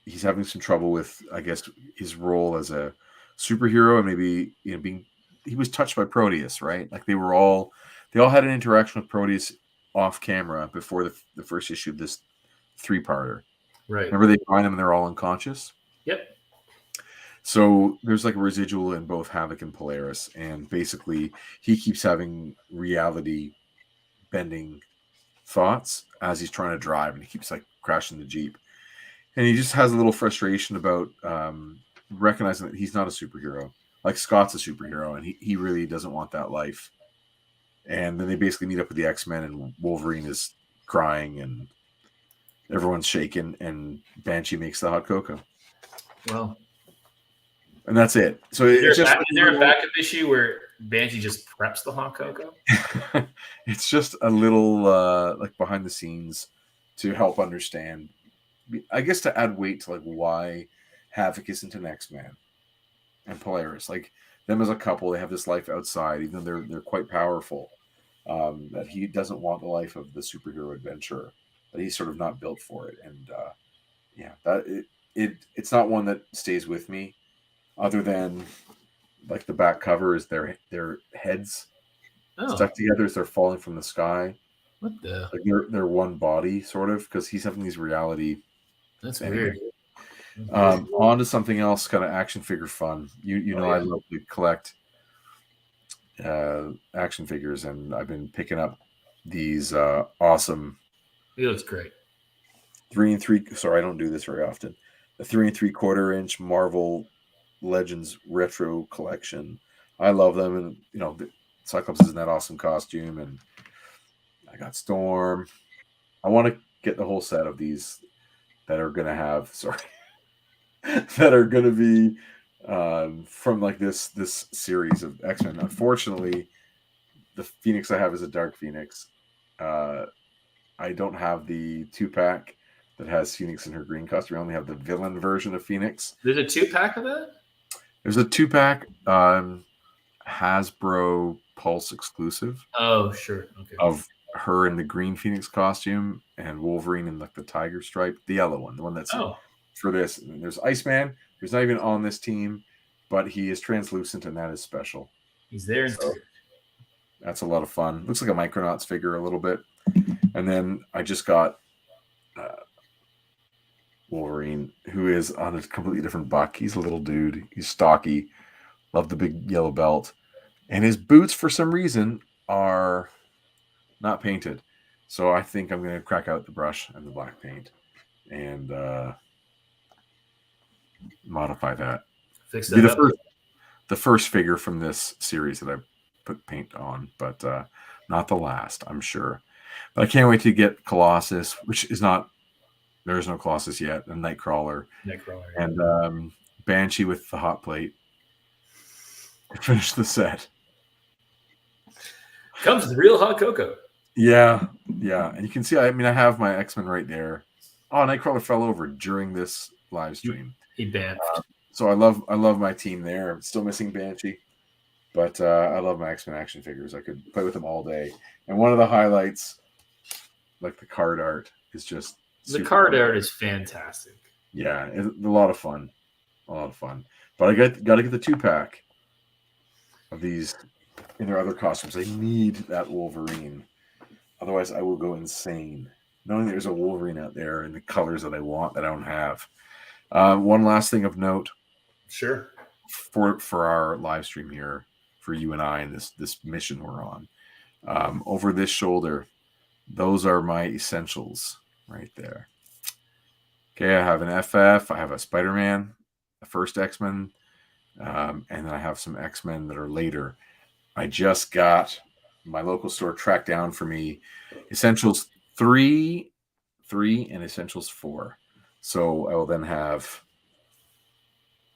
he's having some trouble with, I guess, his role as a superhero, and maybe being. He was touched by Proteus, right? Like they all had an interaction with Proteus off camera before the first issue of this 3-parter. Right. Remember they find them and they're all unconscious. Yep. So there's like a residual in both Havoc and Polaris, and basically he keeps having reality bending thoughts as he's trying to drive, and he keeps like crashing the Jeep, and he just has a little frustration about recognizing that he's not a superhero. Like Scott's a superhero, and he really doesn't want that life. And then they basically meet up with the X-Men, and Wolverine is crying, and everyone's shaken, and Banshee makes the hot cocoa. Well, and that's it. So is there a backup issue where Banshee just preps the hot cocoa? It's just a little like behind the scenes to help understand, I guess, to add weight to like why Havoc isn't an X-Man and Polaris. Like them as a couple, they have this life outside, even though they're quite powerful. That he doesn't want the life of the superhero adventurer, that he's sort of not built for it. And that it's not one that stays with me, other than like the back cover is their heads stuck together as they're falling from the sky. What the? Like they're one body, sort of, because he's having these reality. That's weird. On to something else, kind of action figure fun. I love to collect action figures, and I've been picking up these awesome. He looks great. 3 3. Sorry, I don't do this very often. The 3 3/4 inch Marvel Legends retro collection. I love them, and the Cyclops is in that awesome costume, and I got Storm. I want to get the whole set of these that are going to have. Sorry. that are going to be from like this series of X-Men. Unfortunately, the Phoenix I have is a Dark Phoenix. I don't have the 2-pack that has Phoenix in her green costume. I only have the villain version of Phoenix. There's a 2-pack of that? There's a 2-pack Hasbro Pulse exclusive. Oh, sure. Okay. Of her in the green Phoenix costume and Wolverine in like the tiger stripe, the yellow one, the one that's for this. And there's Iceman, who's not even on this team, but he is translucent, and that is special. He's there. So that's a lot of fun. Looks like a Micronauts figure a little bit. And then I just got Wolverine, who is on a completely different buck. He's a little dude. He's stocky. Love the big yellow belt. And his boots, for some reason, are not painted. So I think I'm going to crack out the brush and the black paint and modify that. Fix that up. The first figure from this series that I put paint on, but not the last, I'm sure. But I can't wait to get Colossus, which is not, there's no Colossus yet, and Nightcrawler. And Banshee with the hot plate to finish the set. Comes with real hot cocoa. Yeah. And you can see, I have my X-Men right there. Oh, Nightcrawler fell over during this live stream. He banned. So I love my team there. I'm still missing Banshee, but I love my X-Men action figures. I could play with them all day. And one of the highlights, like the card art, is just the card art is fantastic. Yeah, it's a lot of fun. But I got to get the 2-pack of these in their other costumes. I need that Wolverine. Otherwise, I will go insane. Knowing there's a Wolverine out there in the colors that I want that I don't have. One last thing of note. Sure. For our live stream here, for you and I, and this mission we're on. Over this shoulder, those are my essentials right there. Okay, I have an FF, I have a Spider-Man, the first X-Men, and then I have some X-Men that are later. I just got my local store tracked down for me Essentials 3 and Essentials 4. So I will then have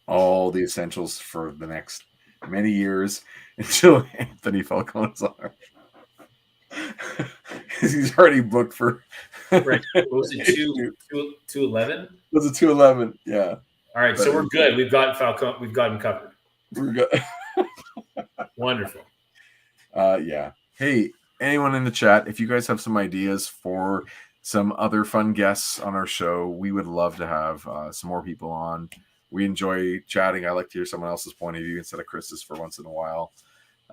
all the essentials for the next many years until Anthony Falconzar. He's already booked for. Right. What was it, 211? Was it 211? Yeah. All right, so we're good. We've got Falcon. We've got him covered. We're good. Wonderful. Yeah. Hey, anyone in the chat, if you guys have some ideas for some other fun guests on our show, we would love to have some more people on. We enjoy chatting. I like to hear someone else's point of view instead of Chris's for once in a while.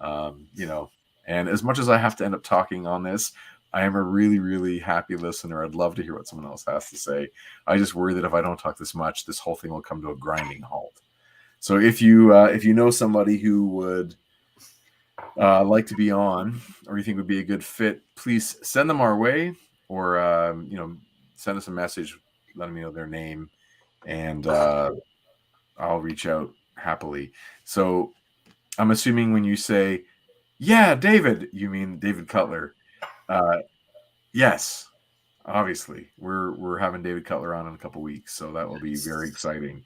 And as much as I have to end up talking on this, I am a really, really happy listener. I'd love to hear what someone else has to say. I just worry that if I don't talk this much, this whole thing will come to a grinding halt. So if you know somebody who would like to be on, or you think would be a good fit, please send them our way, or send us a message, letting me know their name, and I'll reach out happily. So I'm assuming when you say, "Yeah, David," you mean David Cutler. Yes, obviously we're having David Cutler on in a couple weeks, so that will be very exciting.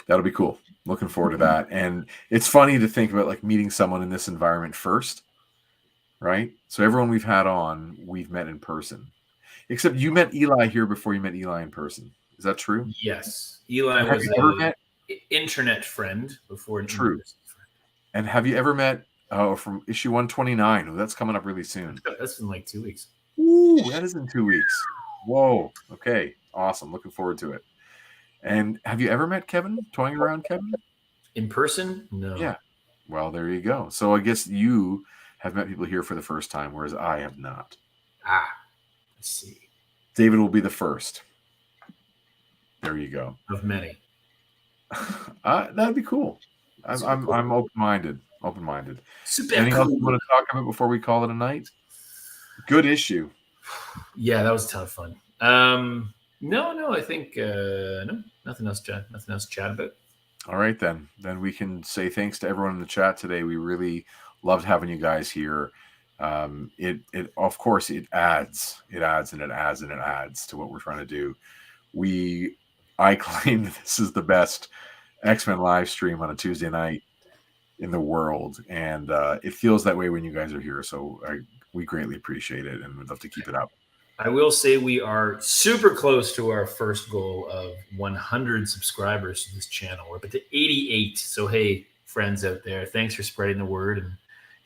That'll be cool. Looking forward to that. And it's funny to think about like meeting someone in this environment first, right? So everyone we've had on, we've met in person, except you met Eli here before you met Eli in person. Is that true? Yes, Eli Have was you ever met? Internet friend before an True. in-person friend. And have you ever met from issue 129? Oh, that's coming up really soon. That's in like 2 weeks. Ooh, that is in 2 weeks. Whoa. Okay. Awesome. Looking forward to it. And have you ever met Kevin? Toying around Kevin? In person? No. Yeah. Well, there you go. So I guess you have met people here for the first time, whereas I have not. I see. David will be the first. There you go. Of many. That'd be cool. I'm open-minded. Super Anything else cool. you want to talk about before we call it a night? Good issue. Yeah, that was a ton of fun. No, I think no, nothing else to chat about. All right, then we can say thanks to everyone in the chat today. We really loved having you guys here. It of course it adds to what we're trying to do. I claim that this is the best X-Men live stream on a Tuesday night in the world, and it feels that way when you guys are here. So we greatly appreciate it, and we'd love to keep it up. I will say we are super close to our first goal of 100 subscribers to this channel. We're up to 88. So, hey, friends out there, thanks for spreading the word. And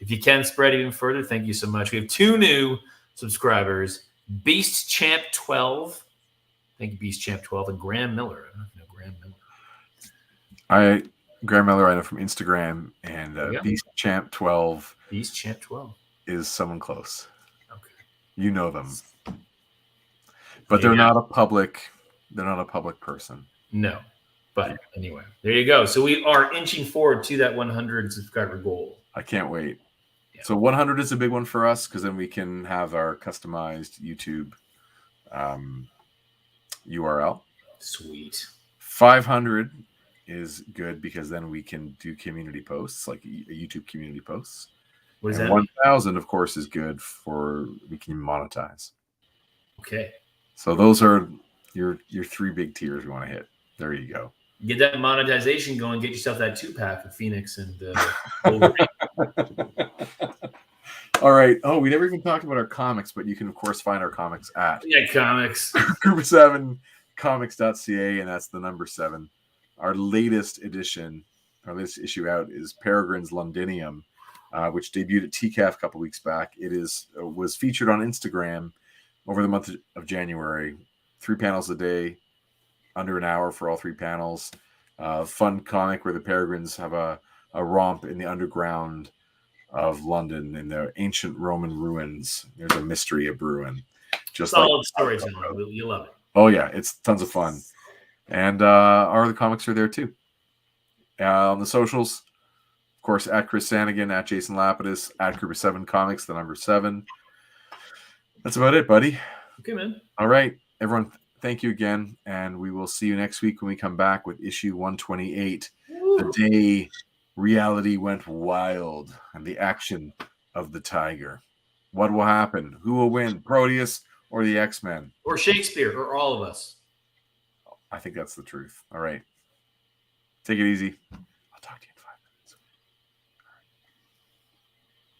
if you can spread even further, thank you so much. We have 2 new subscribers, Beast Champ 12. Thank you, Beast Champ 12, and Graham Miller. I don't know if you know Graham Miller. Graham Miller, I know from Instagram, and Beast Champ 12. Beast Champ 12 is someone close. Okay, you know them. But they're not a public person. No. But anyway, there you go. So we are inching forward to that 100 subscriber goal. I can't wait. Yeah. So 100 is a big one for us because then we can have our customized YouTube URL. Sweet. 500 is good because then we can do community posts, like a YouTube community posts. What is and that? 1,000, of course, is good for we can monetize. Okay. So those are your 3 big tiers we want to hit. There you go. Get that monetization going. Get yourself that 2-pack of Phoenix and Wolverine. All right. Oh, we never even talked about our comics, but you can, of course, find our comics at comics. Group of 7 comics.ca, and that's the number 7. Our latest edition, our latest issue out is Peregrine's Londinium, which debuted at TCAF a couple weeks back. It was featured on Instagram over the month of January. 3 panels a day, under an hour for all 3 panels. Fun comic where the Peregrines have a romp in the underground of London in the ancient Roman ruins. There's a mystery of brewing. Just solid storytelling. You love it. Oh yeah, it's tons of fun. And our other comics are there too. On the socials, of course, at Chris Sanagan, at Jason Lapidus, at Group of 7 Comics, the number 7. That's about it, buddy. Okay, man. All right, everyone. Thank you again, and we will see you next week when we come back with issue 128, the day reality went wild and the action of the tiger. What will happen? Who will win, Proteus or the X-Men? Or Shakespeare, or all of us. I think that's the truth. All right. Take it easy.